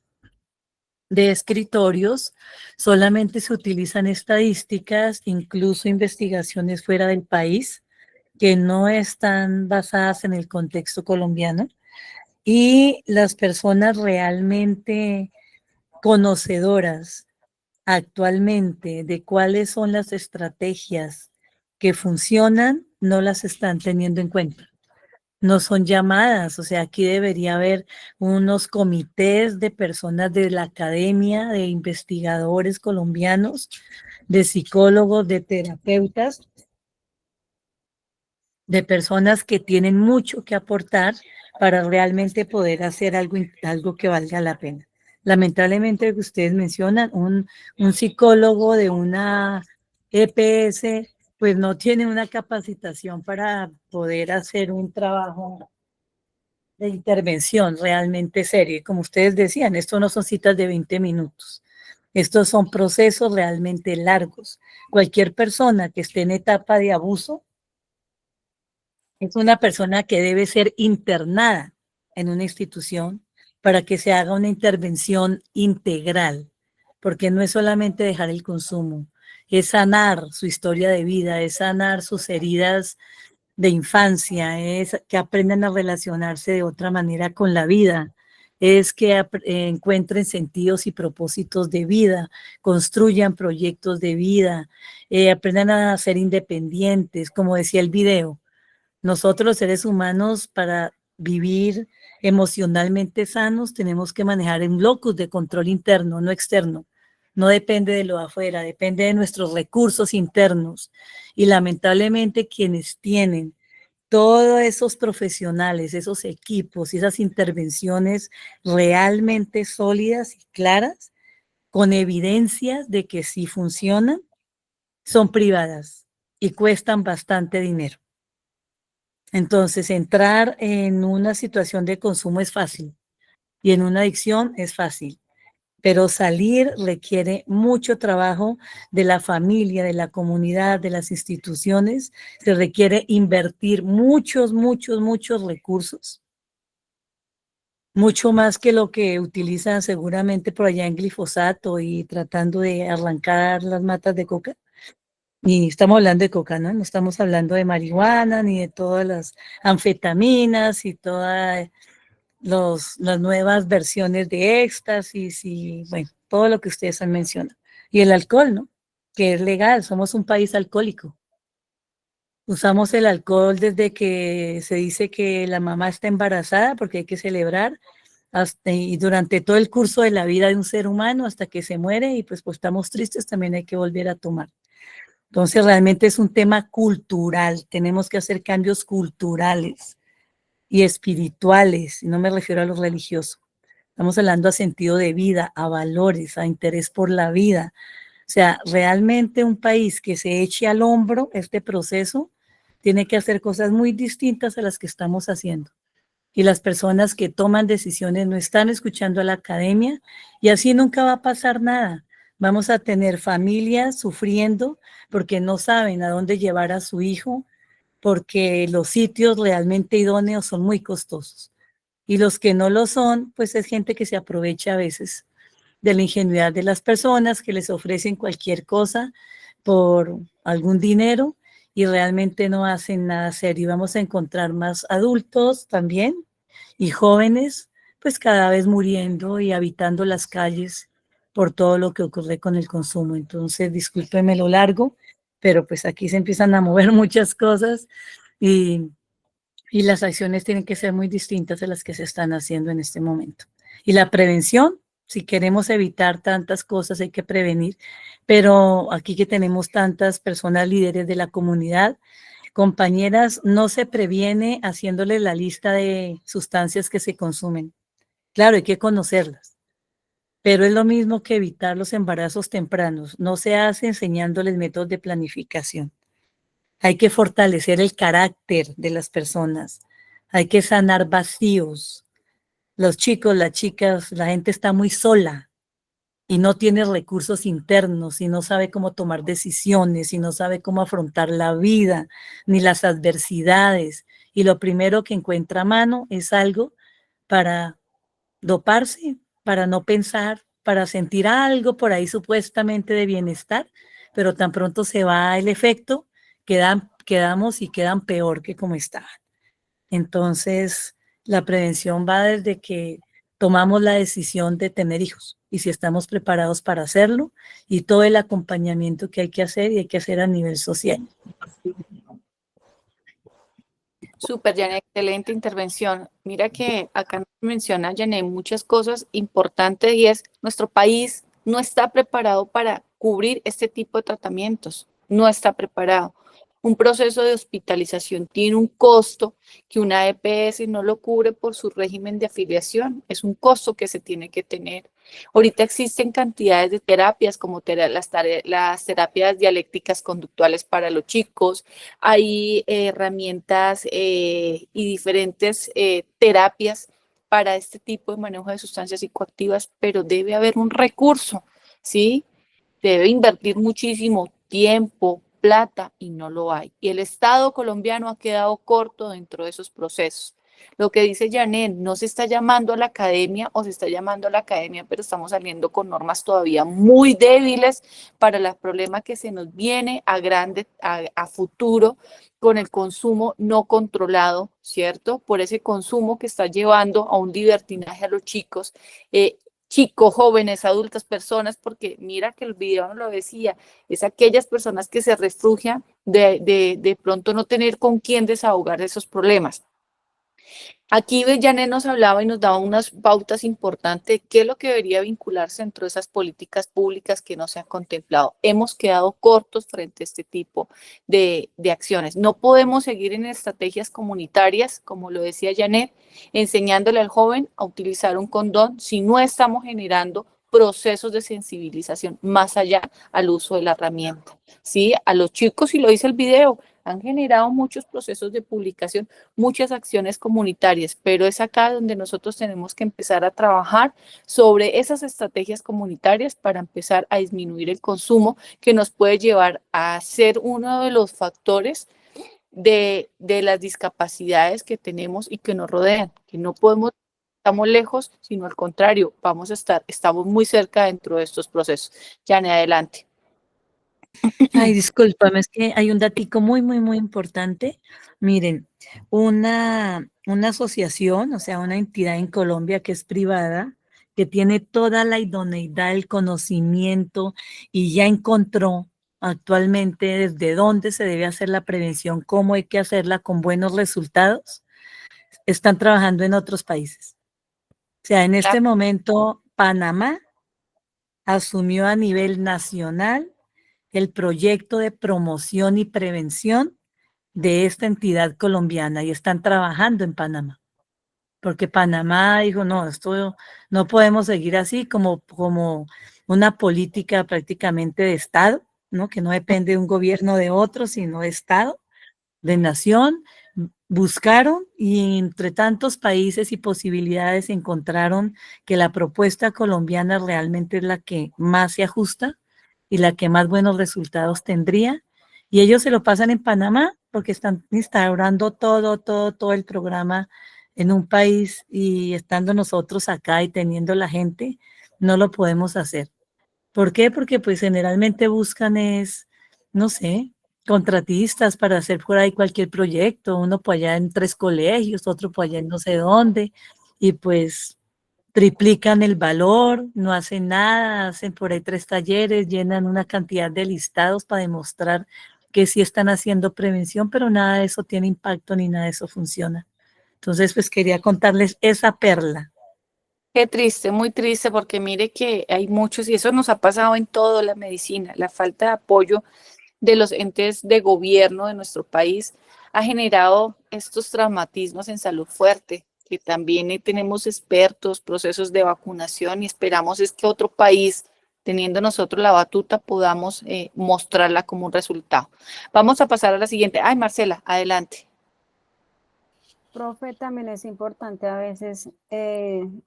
de escritorios, solamente se utilizan estadísticas, incluso investigaciones fuera del país, que no están basadas en el contexto colombiano, y las personas realmente conocedoras actualmente de cuáles son las estrategias que funcionan, no las están teniendo en cuenta. No son llamadas, o sea, aquí debería haber unos comités de personas de la academia, de investigadores colombianos, de psicólogos, de terapeutas, de personas que tienen mucho que aportar para realmente poder hacer algo que valga la pena. Lamentablemente, lo que ustedes mencionan, un psicólogo de una EPS, pues no tiene una capacitación para poder hacer un trabajo de intervención realmente serio. Y como ustedes decían, esto no son citas de 20 minutos. Estos son procesos realmente largos. Cualquier persona que esté en etapa de abuso es una persona que debe ser internada en una institución para que se haga una intervención integral, porque no es solamente dejar el consumo, es sanar su historia de vida, es sanar sus heridas de infancia, es que aprendan a relacionarse de otra manera con la vida, es que encuentren sentidos y propósitos de vida, construyan proyectos de vida, aprendan a ser independientes, como decía el video. Nosotros los seres humanos, para vivir emocionalmente sanos, tenemos que manejar un locus de control interno, no externo. No depende de lo de afuera, depende de nuestros recursos internos. Y lamentablemente quienes tienen todos esos profesionales, esos equipos y esas intervenciones realmente sólidas y claras, con evidencias de que sí funcionan, son privadas y cuestan bastante dinero. Entonces, entrar en una situación de consumo es fácil y en una adicción es fácil, pero salir requiere mucho trabajo de la familia, de la comunidad, de las instituciones. Se requiere invertir muchos recursos, mucho más que lo que utilizan seguramente por allá en glifosato y tratando de arrancar las matas de coca. Y estamos hablando de coca, ¿no? No estamos hablando de marihuana, ni de todas las anfetaminas y todas las nuevas versiones de éxtasis y, bueno, todo lo que ustedes han mencionado. Y el alcohol, ¿no? Que es legal, somos un país alcohólico. Usamos el alcohol desde que se dice que la mamá está embarazada, porque hay que celebrar, y durante todo el curso de la vida de un ser humano hasta que se muere, y pues estamos tristes, también hay que volver a tomar. Entonces, realmente es un tema cultural, tenemos que hacer cambios culturales y espirituales, y no me refiero a lo religioso. Estamos hablando a sentido de vida, a valores, a interés por la vida. O sea, realmente un país que se eche al hombro este proceso tiene que hacer cosas muy distintas a las que estamos haciendo. Y las personas que toman decisiones no están escuchando a la academia y así nunca va a pasar nada. Vamos a tener familias sufriendo porque no saben a dónde llevar a su hijo, porque los sitios realmente idóneos son muy costosos. Y los que no lo son, pues es gente que se aprovecha a veces de la ingenuidad de las personas, que les ofrecen cualquier cosa por algún dinero y realmente no hacen nada serio. Vamos a encontrar más adultos también y jóvenes, pues cada vez muriendo y habitando las calles por todo lo que ocurre con el consumo. Entonces, discúlpeme lo largo, pero pues aquí se empiezan a mover muchas cosas y las acciones tienen que ser muy distintas a las que se están haciendo en este momento. Y la prevención, si queremos evitar tantas cosas, hay que prevenir, pero aquí que tenemos tantas personas líderes de la comunidad, compañeras, no se previene haciéndole la lista de sustancias que se consumen. Claro, hay que conocerlas, pero es lo mismo que evitar los embarazos tempranos. No se hace enseñándoles métodos de planificación. Hay que fortalecer el carácter de las personas. Hay que sanar vacíos. Los chicos, las chicas, la gente está muy sola y no tiene recursos internos y no sabe cómo tomar decisiones y no sabe cómo afrontar la vida ni las adversidades. Y lo primero que encuentra a mano es algo para doparse, para no pensar, para sentir algo por ahí supuestamente de bienestar, pero tan pronto se va el efecto, quedamos y quedan peor que como estaban. Entonces, la prevención va desde que tomamos la decisión de tener hijos y si estamos preparados para hacerlo y todo el acompañamiento que hay que hacer y hay que hacer a nivel social. Súper, Janet, excelente intervención. Mira que acá nos menciona, Janet, muchas cosas importantes y es nuestro país no está preparado para cubrir este tipo de tratamientos, no está preparado. Un proceso de hospitalización tiene un costo que una EPS no lo cubre por su régimen de afiliación, es un costo que se tiene que tener. Ahorita existen cantidades de terapias como las terapias dialécticas conductuales para los chicos, hay herramientas y diferentes terapias para este tipo de manejo de sustancias psicoactivas, pero debe haber un recurso, ¿sí? Debe invertir muchísimo tiempo, plata, y no lo hay. Y el Estado colombiano ha quedado corto dentro de esos procesos. Lo que dice Janet, no se está llamando a la academia o se está llamando a la academia, pero estamos saliendo con normas todavía muy débiles para el problema que se nos viene a futuro con el consumo no controlado, ¿cierto? Por ese consumo que está llevando a un libertinaje a los chicos, chicos, jóvenes, adultas, personas, porque mira que el video no lo decía, es aquellas personas que se refugian de pronto no tener con quién desahogar esos problemas. Aquí Janet nos hablaba y nos daba unas pautas importantes, qué es lo que debería vincularse dentro de esas políticas públicas que no se han contemplado. Hemos quedado cortos frente a este tipo de acciones. No podemos seguir en estrategias comunitarias, como lo decía Janet, enseñándole al joven a utilizar un condón si no estamos generando procesos de sensibilización más allá al uso de la herramienta. ¿Sí? A los chicos, y lo dice el video, han generado muchos procesos de publicación, muchas acciones comunitarias, pero es acá donde nosotros tenemos que empezar a trabajar sobre esas estrategias comunitarias para empezar a disminuir el consumo que nos puede llevar a ser uno de los factores de las discapacidades que tenemos y que nos rodean, que no podemos, estamos lejos, sino al contrario, estamos muy cerca dentro de estos procesos. Jane, adelante. Ay, discúlpame, es que hay un datico muy importante. Miren, una asociación, o sea, una entidad en Colombia que es privada, que tiene toda la idoneidad, el conocimiento y ya encontró actualmente desde dónde se debe hacer la prevención, cómo hay que hacerla con buenos resultados, están trabajando en otros países. O sea, en este momento, Panamá asumió a nivel nacional el proyecto de promoción y prevención de esta entidad colombiana y están trabajando en Panamá. Porque Panamá dijo, no, esto no podemos seguir así como una política prácticamente de Estado, ¿no? Que no depende de un gobierno de otro, sino de Estado, de nación. Buscaron y entre tantos países y posibilidades encontraron que la propuesta colombiana realmente es la que más se ajusta y la que más buenos resultados tendría. Y ellos se lo pasan en Panamá porque están instaurando todo el programa en un país y estando nosotros acá y teniendo la gente, no lo podemos hacer. ¿Por qué? Porque pues generalmente buscan es, no sé, contratistas para hacer por ahí cualquier proyecto, uno por allá en 3 colegios, otro por allá en no sé dónde, y pues triplican el valor, no hacen nada, hacen por ahí 3 talleres, llenan una cantidad de listados para demostrar que sí están haciendo prevención, pero nada de eso tiene impacto ni nada de eso funciona. Entonces, pues quería contarles esa perla. Qué triste, muy triste, porque mire que hay muchos, y eso nos ha pasado en toda la medicina, la falta de apoyo de los entes de gobierno de nuestro país ha generado estos traumatismos en salud fuerte, que también tenemos expertos, procesos de vacunación, y esperamos es que otro país, teniendo nosotros la batuta, podamos mostrarla como un resultado. Vamos a pasar a la siguiente. Ay, Marcela, adelante. Profe, también es importante a veces,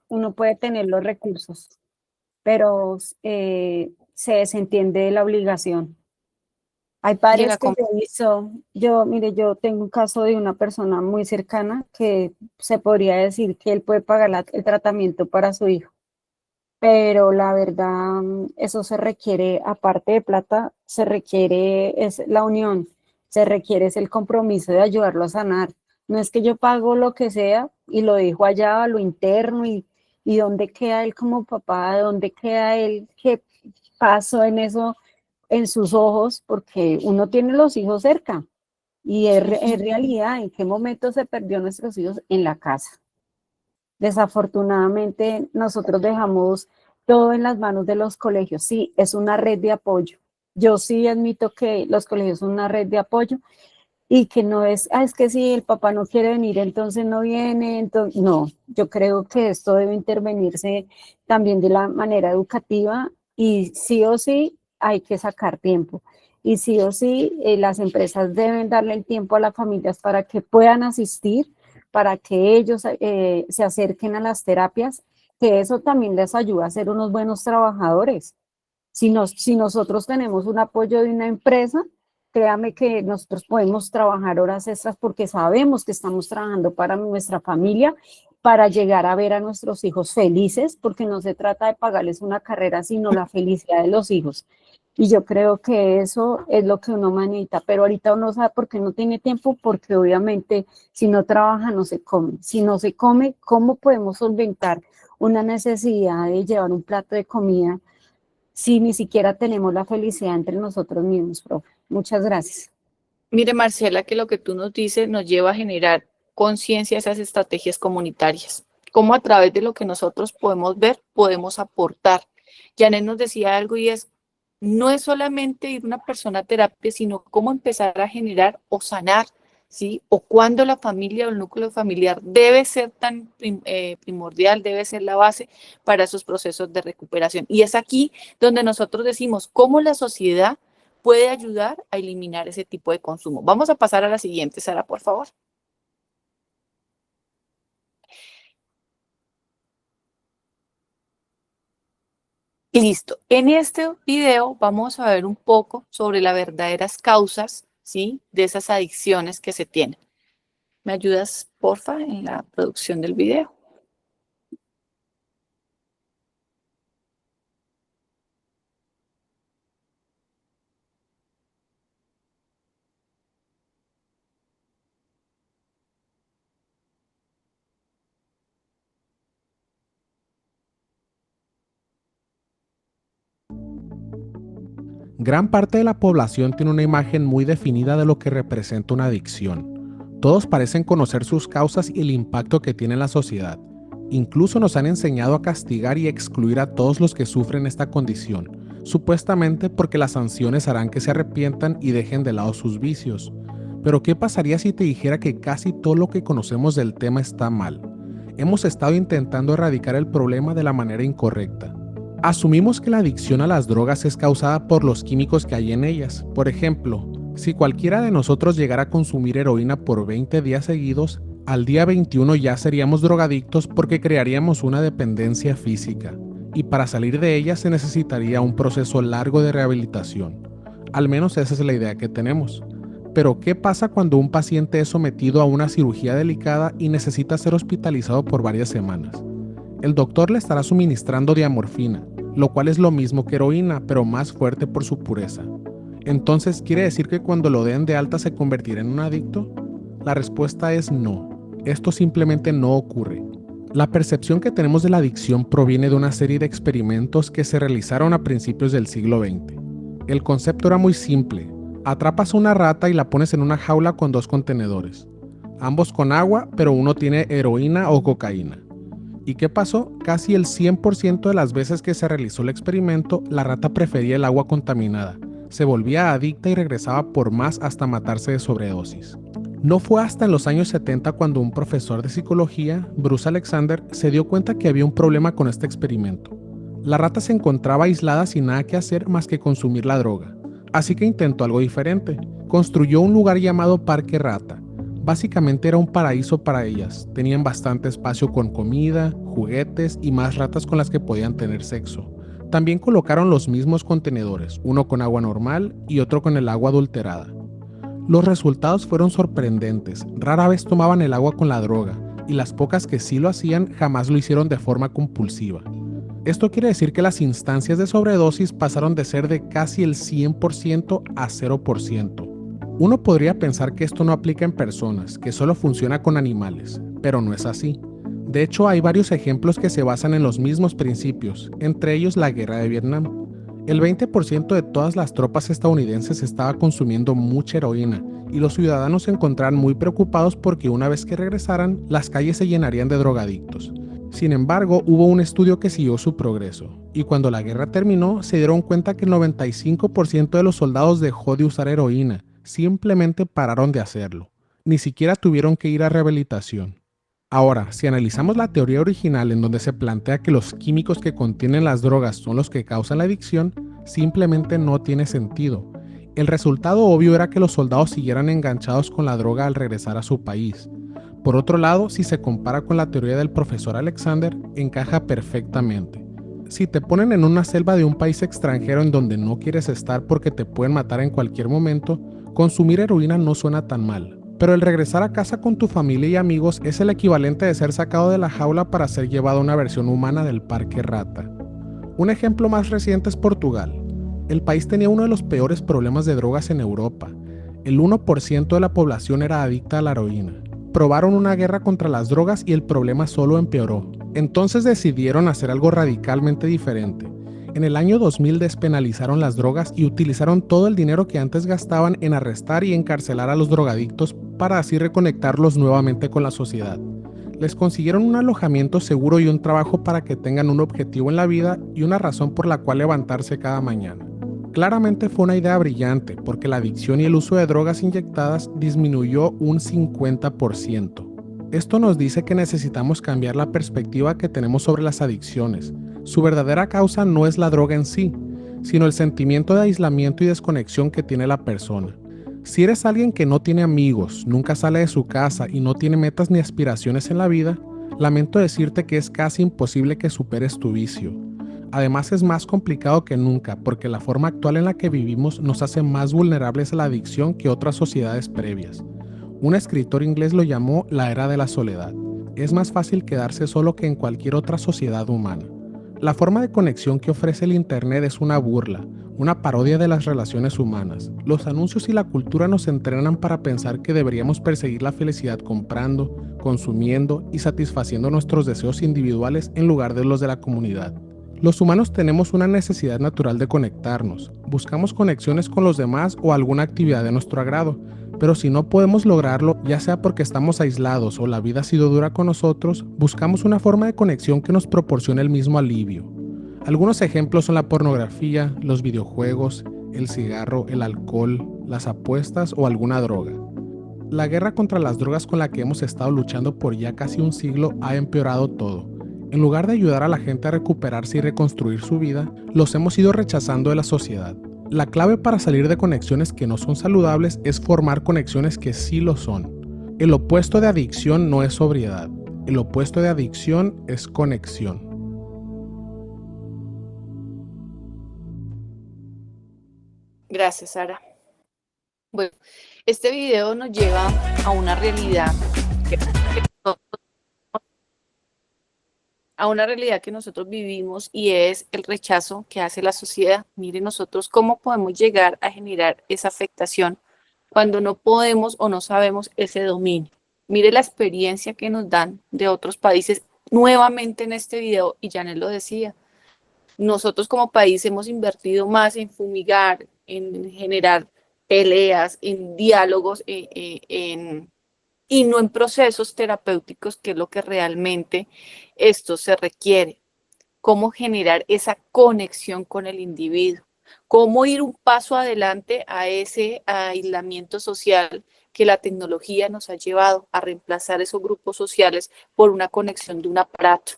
uno puede tener los recursos, pero se desentiende de la obligación. Hay padres que mire, yo tengo un caso de una persona muy cercana que se podría decir que él puede pagar el tratamiento para su hijo, pero la verdad, eso se requiere, aparte de plata, se requiere es la unión, se requiere es el compromiso de ayudarlo a sanar. No es que yo pago lo que sea y lo dejo allá a lo interno y dónde queda él como papá, dónde queda él, qué pasó en eso en sus ojos, porque uno tiene los hijos cerca y es realidad en qué momento se perdió nuestros hijos en la casa. Desafortunadamente nosotros dejamos todo en las manos de los colegios. Sí, es una red de apoyo. Yo sí admito que los colegios son una red de apoyo y que no es, es que si el papá no quiere venir, entonces no viene. Entonces, no, yo creo que esto debe intervenirse también de la manera educativa y sí o sí hay que sacar tiempo. Y sí o sí las empresas deben darle el tiempo a las familias para que puedan asistir, para que ellos se acerquen a las terapias, que eso también les ayuda a ser unos buenos trabajadores. Si nosotros tenemos un apoyo de una empresa, créame que nosotros podemos trabajar horas extras porque sabemos que estamos trabajando para nuestra familia, para llegar a ver a nuestros hijos felices, porque no se trata de pagarles una carrera, sino la felicidad de los hijos. Y yo creo que eso es lo que uno necesita, pero ahorita uno sabe por qué no tiene tiempo, porque obviamente si no trabaja no se come. Si no se come, ¿cómo podemos solventar una necesidad de llevar un plato de comida si ni siquiera tenemos la felicidad entre nosotros mismos, profe? Muchas gracias. Mire, Marcela, que lo que tú nos dices nos lleva a generar conciencia a esas estrategias comunitarias. Cómo a través de lo que nosotros podemos ver, podemos aportar. Janet nos decía algo y es, no es solamente ir una persona a terapia, sino cómo empezar a generar o sanar, ¿sí? O cuándo la familia o el núcleo familiar debe ser tan primordial, debe ser la base para esos procesos de recuperación. Y es aquí donde nosotros decimos cómo la sociedad puede ayudar a eliminar ese tipo de consumo. Vamos a pasar a la siguiente, Sara, por favor. Listo. En este video vamos a ver un poco sobre las verdaderas causas, ¿sí?, de esas adicciones que se tienen. ¿Me ayudas, porfa, en la producción del video? Gran parte de la población tiene una imagen muy definida de lo que representa una adicción. Todos parecen conocer sus causas y el impacto que tiene en la sociedad. Incluso nos han enseñado a castigar y excluir a todos los que sufren esta condición, supuestamente porque las sanciones harán que se arrepientan y dejen de lado sus vicios. Pero ¿qué pasaría si te dijera que casi todo lo que conocemos del tema está mal? Hemos estado intentando erradicar el problema de la manera incorrecta. Asumimos que la adicción a las drogas es causada por los químicos que hay en ellas. Por ejemplo, si cualquiera de nosotros llegara a consumir heroína por 20 días seguidos, al día 21 ya seríamos drogadictos porque crearíamos una dependencia física. Y para salir de ella se necesitaría un proceso largo de rehabilitación. Al menos esa es la idea que tenemos. Pero ¿qué pasa cuando un paciente es sometido a una cirugía delicada y necesita ser hospitalizado por varias semanas? El doctor le estará suministrando diamorfina, lo cual es lo mismo que heroína, pero más fuerte por su pureza. Entonces, ¿quiere decir que cuando lo den de alta se convertirá en un adicto? La respuesta es no. Esto simplemente no ocurre. La percepción que tenemos de la adicción proviene de una serie de experimentos que se realizaron a principios del siglo XX. El concepto era muy simple. Atrapas una rata y la pones en una jaula con 2 contenedores. Ambos con agua, pero uno tiene heroína o cocaína. ¿Y qué pasó? Casi el 100% de las veces que se realizó el experimento, la rata prefería el agua contaminada. Se volvía adicta y regresaba por más hasta matarse de sobredosis. No fue hasta en los años 70 cuando un profesor de psicología, Bruce Alexander, se dio cuenta que había un problema con este experimento. La rata se encontraba aislada sin nada que hacer más que consumir la droga. Así que intentó algo diferente. Construyó un lugar llamado Parque Rata. Básicamente era un paraíso para ellas. Tenían bastante espacio con comida, juguetes y más ratas con las que podían tener sexo. También colocaron los mismos contenedores, uno con agua normal y otro con el agua adulterada. Los resultados fueron sorprendentes. Rara vez tomaban el agua con la droga, y las pocas que sí lo hacían jamás lo hicieron de forma compulsiva. Esto quiere decir que las instancias de sobredosis pasaron de ser de casi el 100% a 0%. Uno podría pensar que esto no aplica en personas, que solo funciona con animales, pero no es así. De hecho, hay varios ejemplos que se basan en los mismos principios, entre ellos la guerra de Vietnam. El 20% de todas las tropas estadounidenses estaba consumiendo mucha heroína, y los ciudadanos se encontraban muy preocupados porque una vez que regresaran, las calles se llenarían de drogadictos. Sin embargo, hubo un estudio que siguió su progreso, y cuando la guerra terminó, se dieron cuenta que el 95% de los soldados dejó de usar heroína, simplemente pararon de hacerlo. Ni siquiera tuvieron que ir a rehabilitación. Ahora, si analizamos la teoría original en donde se plantea que los químicos que contienen las drogas son los que causan la adicción, simplemente no tiene sentido. El resultado obvio era que los soldados siguieran enganchados con la droga al regresar a su país. Por otro lado, si se compara con la teoría del profesor Alexander, encaja perfectamente. Si te ponen en una selva de un país extranjero en donde no quieres estar porque te pueden matar en cualquier momento, consumir heroína no suena tan mal. Pero el regresar a casa con tu familia y amigos es el equivalente de ser sacado de la jaula para ser llevado a una versión humana del Parque Rata. Un ejemplo más reciente es Portugal. El país tenía uno de los peores problemas de drogas en Europa. El 1% de la población era adicta a la heroína. Probaron una guerra contra las drogas y el problema solo empeoró. Entonces decidieron hacer algo radicalmente diferente. En el año 2000 despenalizaron las drogas y utilizaron todo el dinero que antes gastaban en arrestar y encarcelar a los drogadictos para así reconectarlos nuevamente con la sociedad. Les consiguieron un alojamiento seguro y un trabajo para que tengan un objetivo en la vida y una razón por la cual levantarse cada mañana. Claramente fue una idea brillante porque la adicción y el uso de drogas inyectadas disminuyó un 50%. Esto nos dice que necesitamos cambiar la perspectiva que tenemos sobre las adicciones. Su verdadera causa no es la droga en sí, sino el sentimiento de aislamiento y desconexión que tiene la persona. Si eres alguien que no tiene amigos, nunca sale de su casa y no tiene metas ni aspiraciones en la vida, lamento decirte que es casi imposible que superes tu vicio. Además es más complicado que nunca porque la forma actual en la que vivimos nos hace más vulnerables a la adicción que otras sociedades previas. Un escritor inglés lo llamó la era de la soledad. Es más fácil quedarse solo que en cualquier otra sociedad humana. La forma de conexión que ofrece el Internet es una burla, una parodia de las relaciones humanas. Los anuncios y la cultura nos entrenan para pensar que deberíamos perseguir la felicidad comprando, consumiendo y satisfaciendo nuestros deseos individuales en lugar de los de la comunidad. Los humanos tenemos una necesidad natural de conectarnos. Buscamos conexiones con los demás o alguna actividad de nuestro agrado, pero si no podemos lograrlo, ya sea porque estamos aislados o la vida ha sido dura con nosotros, buscamos una forma de conexión que nos proporcione el mismo alivio. Algunos ejemplos son la pornografía, los videojuegos, el cigarro, el alcohol, las apuestas o alguna droga. La guerra contra las drogas con la que hemos estado luchando por ya casi un siglo ha empeorado todo. En lugar de ayudar a la gente a recuperarse y reconstruir su vida, los hemos ido rechazando de la sociedad. La clave para salir de conexiones que no son saludables es formar conexiones que sí lo son. El opuesto de adicción no es sobriedad. El opuesto de adicción es conexión. Gracias, Sara. Bueno, este video nos lleva a una realidad, a una realidad que nosotros vivimos y es el rechazo que hace la sociedad. Miren nosotros cómo podemos llegar a generar esa afectación cuando no podemos o no sabemos ese dominio. Mire la experiencia que nos dan de otros países. Nuevamente en este video, y Janet lo decía, nosotros como país hemos invertido más en fumigar, en generar peleas, en diálogos, y no en procesos terapéuticos, que es lo que realmente esto se requiere. Cómo generar esa conexión con el individuo, cómo ir un paso adelante a ese aislamiento social que la tecnología nos ha llevado a reemplazar esos grupos sociales por una conexión de un aparato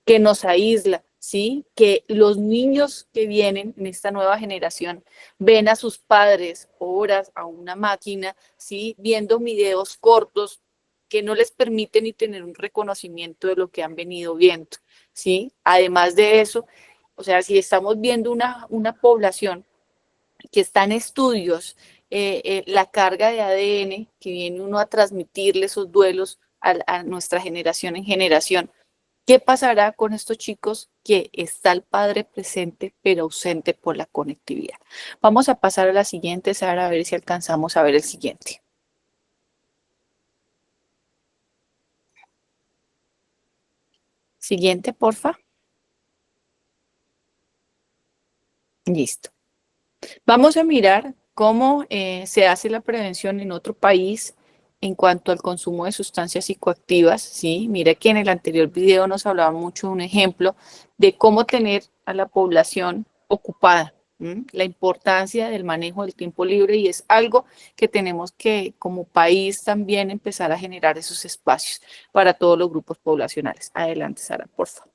que nos aísla, ¿sí? Que los niños que vienen en esta nueva generación ven a sus padres horas a una máquina, ¿sí? Viendo videos cortos que no les permiten ni tener un reconocimiento de lo que han venido viendo, ¿sí? Además de eso, o sea, si estamos viendo una población que está en estudios, la carga de ADN que viene uno a transmitirle esos duelos a nuestra generación en generación, ¿qué pasará con estos chicos que está el padre presente pero ausente por la conectividad? Vamos a pasar a la siguiente, Sara, a ver si alcanzamos a ver el siguiente. Siguiente, porfa. Listo. Vamos a mirar cómo se hace la prevención en otro país en cuanto al consumo de sustancias psicoactivas, ¿sí? Mira que en el anterior video nos hablaba mucho de un ejemplo de cómo tener a la población ocupada, la importancia del manejo del tiempo libre, y es algo que tenemos que como país también empezar a generar esos espacios para todos los grupos poblacionales. Adelante, Sara, por favor.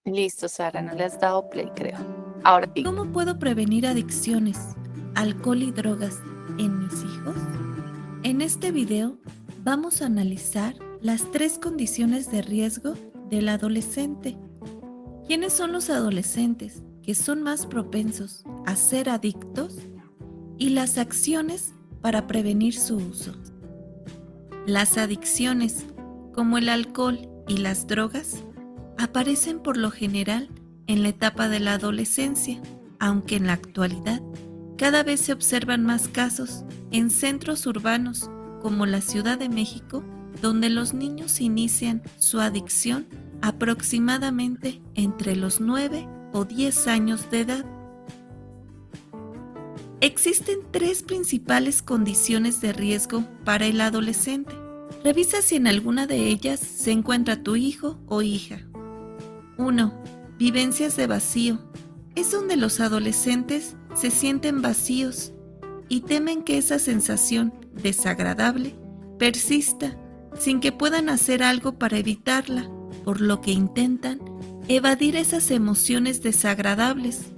Listo, Sara, no le has dado play, creo. Ahora sí. ¿Cómo puedo prevenir adicciones, alcohol y drogas en mis hijos? En este video vamos a analizar las 3 condiciones de riesgo del adolescente. ¿Quiénes son los adolescentes que son más propensos a ser adictos? Y las acciones para prevenir su uso. Las adicciones, como el alcohol y las drogas, aparecen por lo general en la etapa de la adolescencia, aunque en la actualidad cada vez se observan más casos en centros urbanos como la Ciudad de México, donde los niños inician su adicción aproximadamente entre los 9 o 10 años de edad. Existen 3 principales condiciones de riesgo para el adolescente. Revisa si en alguna de ellas se encuentra tu hijo o hija. 1. Vivencias de vacío. Es donde los adolescentes se sienten vacíos y temen que esa sensación desagradable persista sin que puedan hacer algo para evitarla, por lo que intentan evadir esas emociones desagradables.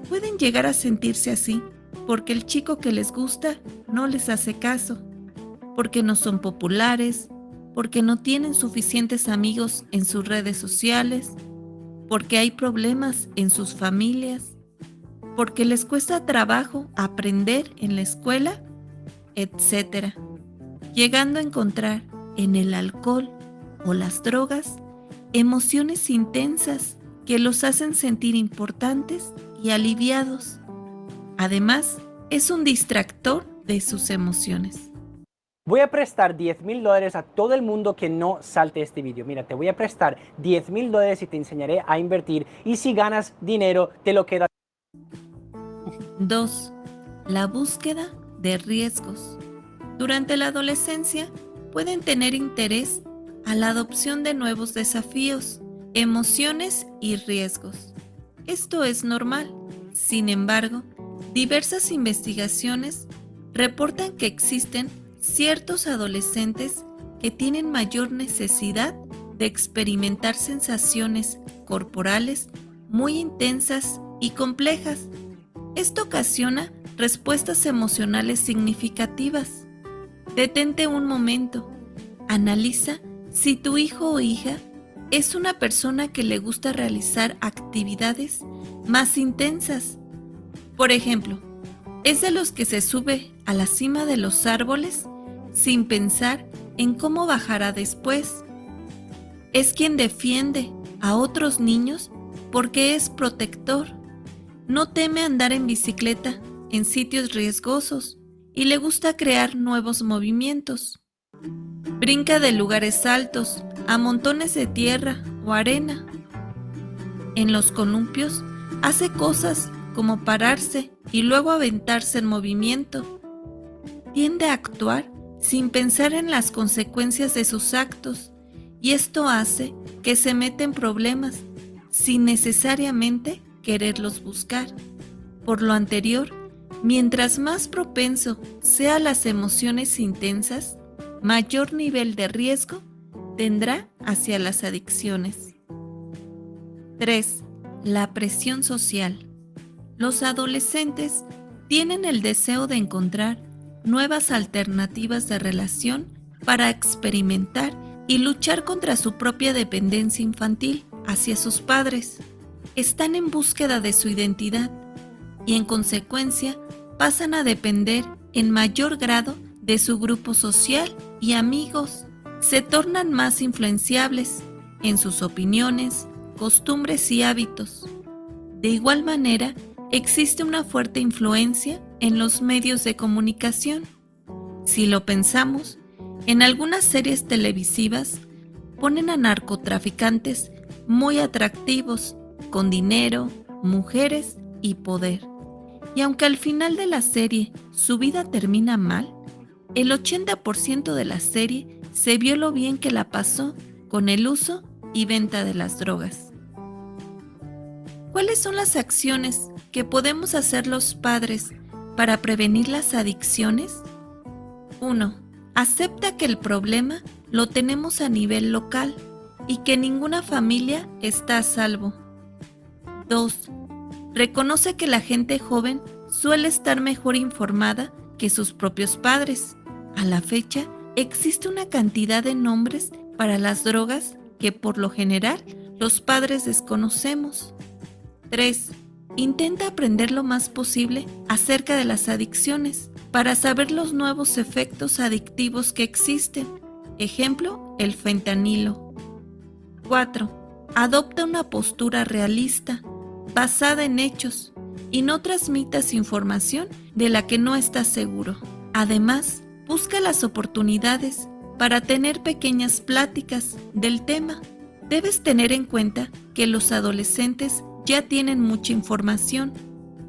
Pueden llegar a sentirse así porque el chico que les gusta no les hace caso, porque no son populares, porque no tienen suficientes amigos en sus redes sociales, porque hay problemas en sus familias, porque les cuesta trabajo aprender en la escuela, etc. Llegando a encontrar en el alcohol o las drogas emociones intensas que los hacen sentir importantes y aliviados. Además, es un distractor de sus emociones. Voy a prestar $10,000 a todo el mundo que no salte este vídeo. Mira, te voy a prestar $10,000 y te enseñaré a invertir. Y si ganas dinero, te lo quedas. 2. La búsqueda de riesgos. Durante la adolescencia pueden tener interés a la adopción de nuevos desafíos, emociones y riesgos. Esto es normal. Sin embargo, Diversas investigaciones reportan que existen ciertos adolescentes que tienen mayor necesidad de experimentar sensaciones corporales muy intensas y complejas. Esto ocasiona respuestas emocionales significativas. Detente un momento. Analiza si tu hijo o hija es una persona que le gusta realizar actividades más intensas. Por ejemplo, ¿es de los que se sube a la cima de los árboles sin pensar en cómo bajará después? ¿Es quien defiende a otros niños porque es protector? No teme andar en bicicleta en sitios riesgosos y le gusta crear nuevos movimientos. Brinca de lugares altos a montones de tierra o arena. En los columpios hace cosas como pararse y luego aventarse en movimiento. Tiende a actuar sin pensar en las consecuencias de sus actos, y esto hace que se meta en problemas sin necesariamente quererlos buscar. Por lo anterior, mientras más propenso sea a las emociones intensas, mayor nivel de riesgo tendrá hacia las adicciones. 3. La presión social. Los adolescentes tienen el deseo de encontrar nuevas alternativas de relación para experimentar y luchar contra su propia dependencia infantil hacia sus padres. Están en búsqueda de su identidad y en consecuencia pasan a depender en mayor grado de su grupo social y amigos. Se tornan más influenciables en sus opiniones, costumbres y hábitos. De igual manera, existe una fuerte influencia en los medios de comunicación. Si lo pensamos, en algunas series televisivas ponen a narcotraficantes muy atractivos, con dinero, mujeres y poder. Y aunque al final de la serie su vida termina mal, el 80% de la serie se vio lo bien que la pasó con el uso y venta de las drogas. ¿Cuáles son las acciones que podemos hacer los padres para prevenir las adicciones? 1. Acepta que el problema lo tenemos a nivel local y que ninguna familia está a salvo. 2. Reconoce que la gente joven suele estar mejor informada que sus propios padres. A la fecha, existe una cantidad de nombres para las drogas que por lo general los padres desconocemos. 3. Intenta aprender lo más posible acerca de las adicciones para saber los nuevos efectos adictivos que existen. Ejemplo, el fentanilo. 4. Adopta una postura realista, basada en hechos, y no transmitas información de la que no estás seguro. Además, busca las oportunidades para tener pequeñas pláticas del tema. Debes tener en cuenta que los adolescentes ya tienen mucha información,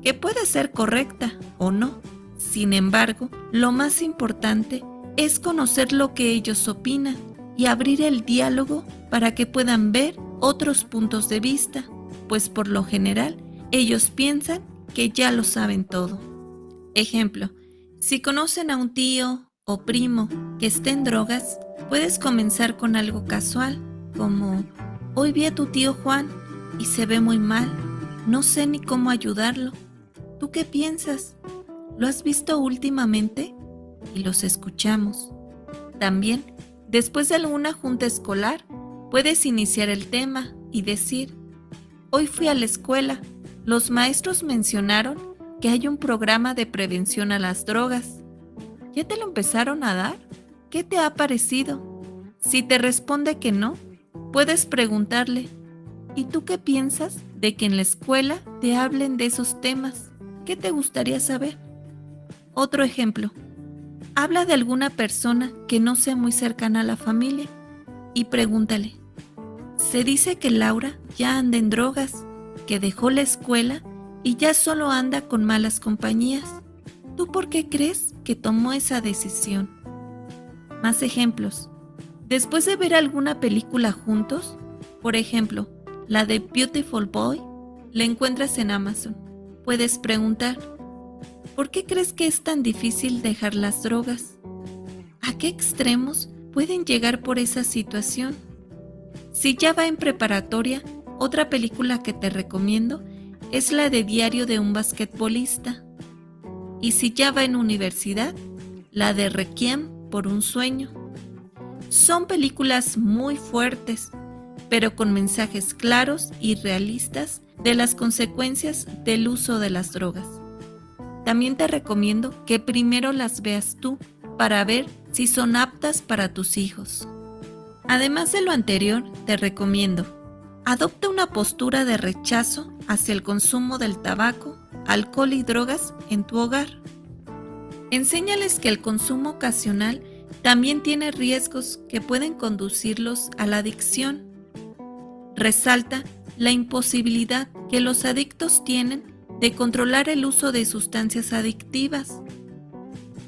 que puede ser correcta o no. Sin embargo, lo más importante es conocer lo que ellos opinan y abrir el diálogo para que puedan ver otros puntos de vista, pues por lo general ellos piensan que ya lo saben todo. Ejemplo, si conocen a un tío o primo que esté en drogas, puedes comenzar con algo casual, como: hoy vi a tu tío Juan y se ve muy mal, no sé ni cómo ayudarlo. ¿Tú qué piensas? ¿Lo has visto últimamente? Y los escuchamos. También, después de alguna junta escolar, puedes iniciar el tema y decir: hoy fui a la escuela, los maestros mencionaron que hay un programa de prevención a las drogas. ¿Ya te lo empezaron a dar? ¿Qué te ha parecido? Si te responde que no, puedes preguntarle: ¿y tú qué piensas de que en la escuela te hablen de esos temas? ¿Qué te gustaría saber? Otro ejemplo. Habla de alguna persona que no sea muy cercana a la familia y pregúntale: se dice que Laura ya anda en drogas, que dejó la escuela y ya solo anda con malas compañías. ¿Tú por qué crees que tomó esa decisión? Más ejemplos. Después de ver alguna película juntos, por ejemplo, la de Beautiful Boy, la encuentras en Amazon. Puedes preguntar: ¿Por qué crees que es tan difícil dejar las drogas? ¿A qué extremos pueden llegar por esa situación? Si ya va en preparatoria, otra película que te recomiendo es la de Diario de un basquetbolista. Y si ya va en universidad, la de Requiem por un sueño. Son películas muy fuertes, pero con mensajes claros y realistas de las consecuencias del uso de las drogas. También te recomiendo que primero las veas tú para ver si son aptas para tus hijos. Además de lo anterior, te recomiendo: adopta una postura de rechazo hacia el consumo del tabaco, alcohol y drogas en tu hogar. Enséñales que el consumo ocasional también tiene riesgos que pueden conducirlos a la adicción. Resalta la imposibilidad que los adictos tienen de controlar el uso de sustancias adictivas.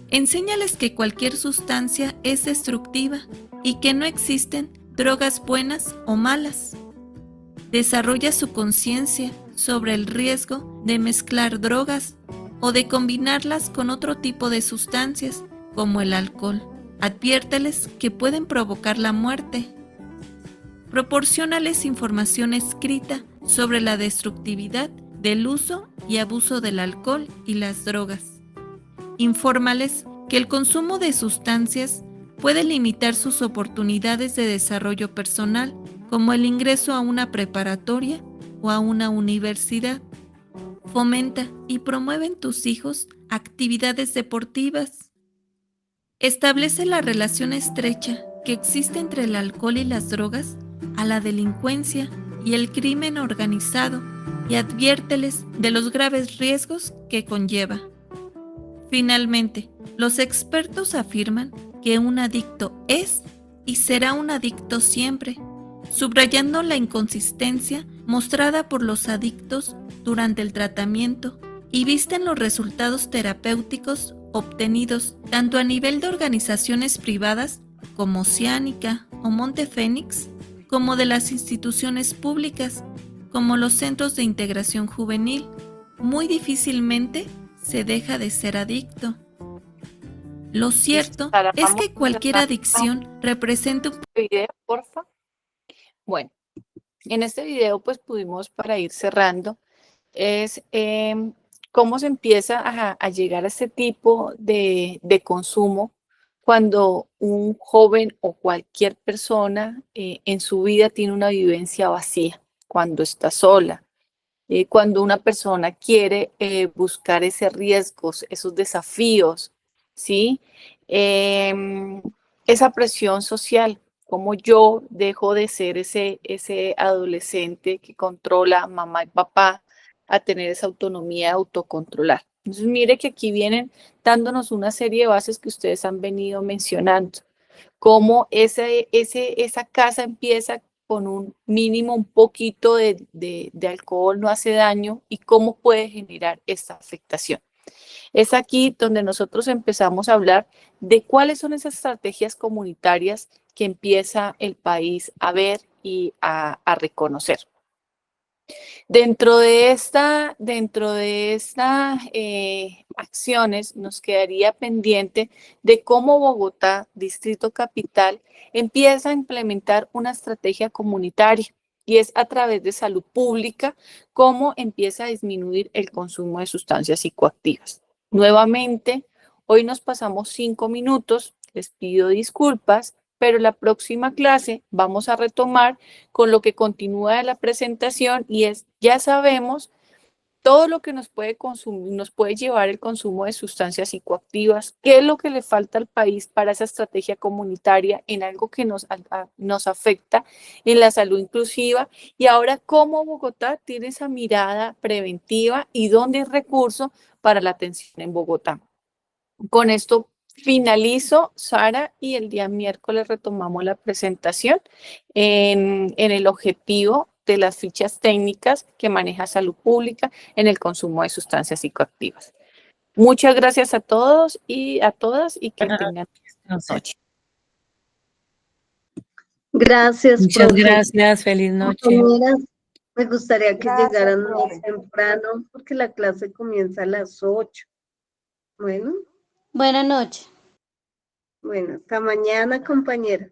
Enséñales que cualquier sustancia es destructiva y que no existen drogas buenas o malas. Desarrolla su conciencia sobre el riesgo de mezclar drogas o de combinarlas con otro tipo de sustancias, como el alcohol. Adviérteles que pueden provocar la muerte. Proporciónales información escrita sobre la destructividad del uso y abuso del alcohol y las drogas. Infórmales que el consumo de sustancias puede limitar sus oportunidades de desarrollo personal, como el ingreso a una preparatoria o a una universidad. Fomenta y promueve en tus hijos actividades deportivas. Establece la relación estrecha que existe entre el alcohol y las drogas a la delincuencia y el crimen organizado y adviérteles de los graves riesgos que conlleva. Finalmente, los expertos afirman que un adicto es y será un adicto siempre, subrayando la inconsistencia mostrada por los adictos durante el tratamiento y visten los resultados terapéuticos obtenidos tanto a nivel de organizaciones privadas como Oceánica o Monte Fénix, como de las instituciones públicas, como los centros de integración juvenil. Muy difícilmente se deja de ser adicto. Lo cierto es que cualquier adicción representa un video, porfa. Bueno, en este video pues pudimos, para ir cerrando, es cómo se empieza a llegar a este tipo de consumo cuando un joven o cualquier persona en su vida tiene una vivencia vacía, cuando está sola, cuando una persona quiere buscar esos riesgos, esos desafíos, ¿sí? Esa presión social, como yo dejo de ser ese adolescente que controla a mamá y papá a tener esa autonomía de autocontrolar. Entonces, mire que aquí vienen dándonos una serie de bases que ustedes han venido mencionando, cómo esa casa empieza con un mínimo, un poquito de alcohol no hace daño y cómo puede generar esta afectación. Es aquí donde nosotros empezamos a hablar de cuáles son esas estrategias comunitarias que empieza el país a ver y a reconocer. Dentro de estas acciones nos quedaría pendiente de cómo Bogotá, Distrito Capital, empieza a implementar una estrategia comunitaria y es a través de salud pública cómo empieza a disminuir el consumo de sustancias psicoactivas. Nuevamente, hoy nos pasamos 5 minutos, les pido disculpas, pero la próxima clase vamos a retomar con lo que continúa de la presentación y es, ya sabemos todo lo que nos puede llevar el consumo de sustancias psicoactivas, qué es lo que le falta al país para esa estrategia comunitaria en algo que nos afecta en la salud inclusiva y ahora cómo Bogotá tiene esa mirada preventiva y dónde hay recursos para la atención en Bogotá. Con esto finalizo, Sara, y el día miércoles retomamos la presentación en el objetivo de las fichas técnicas que maneja salud pública en el consumo de sustancias psicoactivas. Muchas gracias a todos y a todas y que tengan buenas noches. Gracias, Muchas profe. gracias, feliz noche. Compañeras, me gustaría que Gracias, llegaran más profe. temprano porque la clase comienza a las 8. Bueno, Buenas noches. bueno, hasta mañana, compañeras.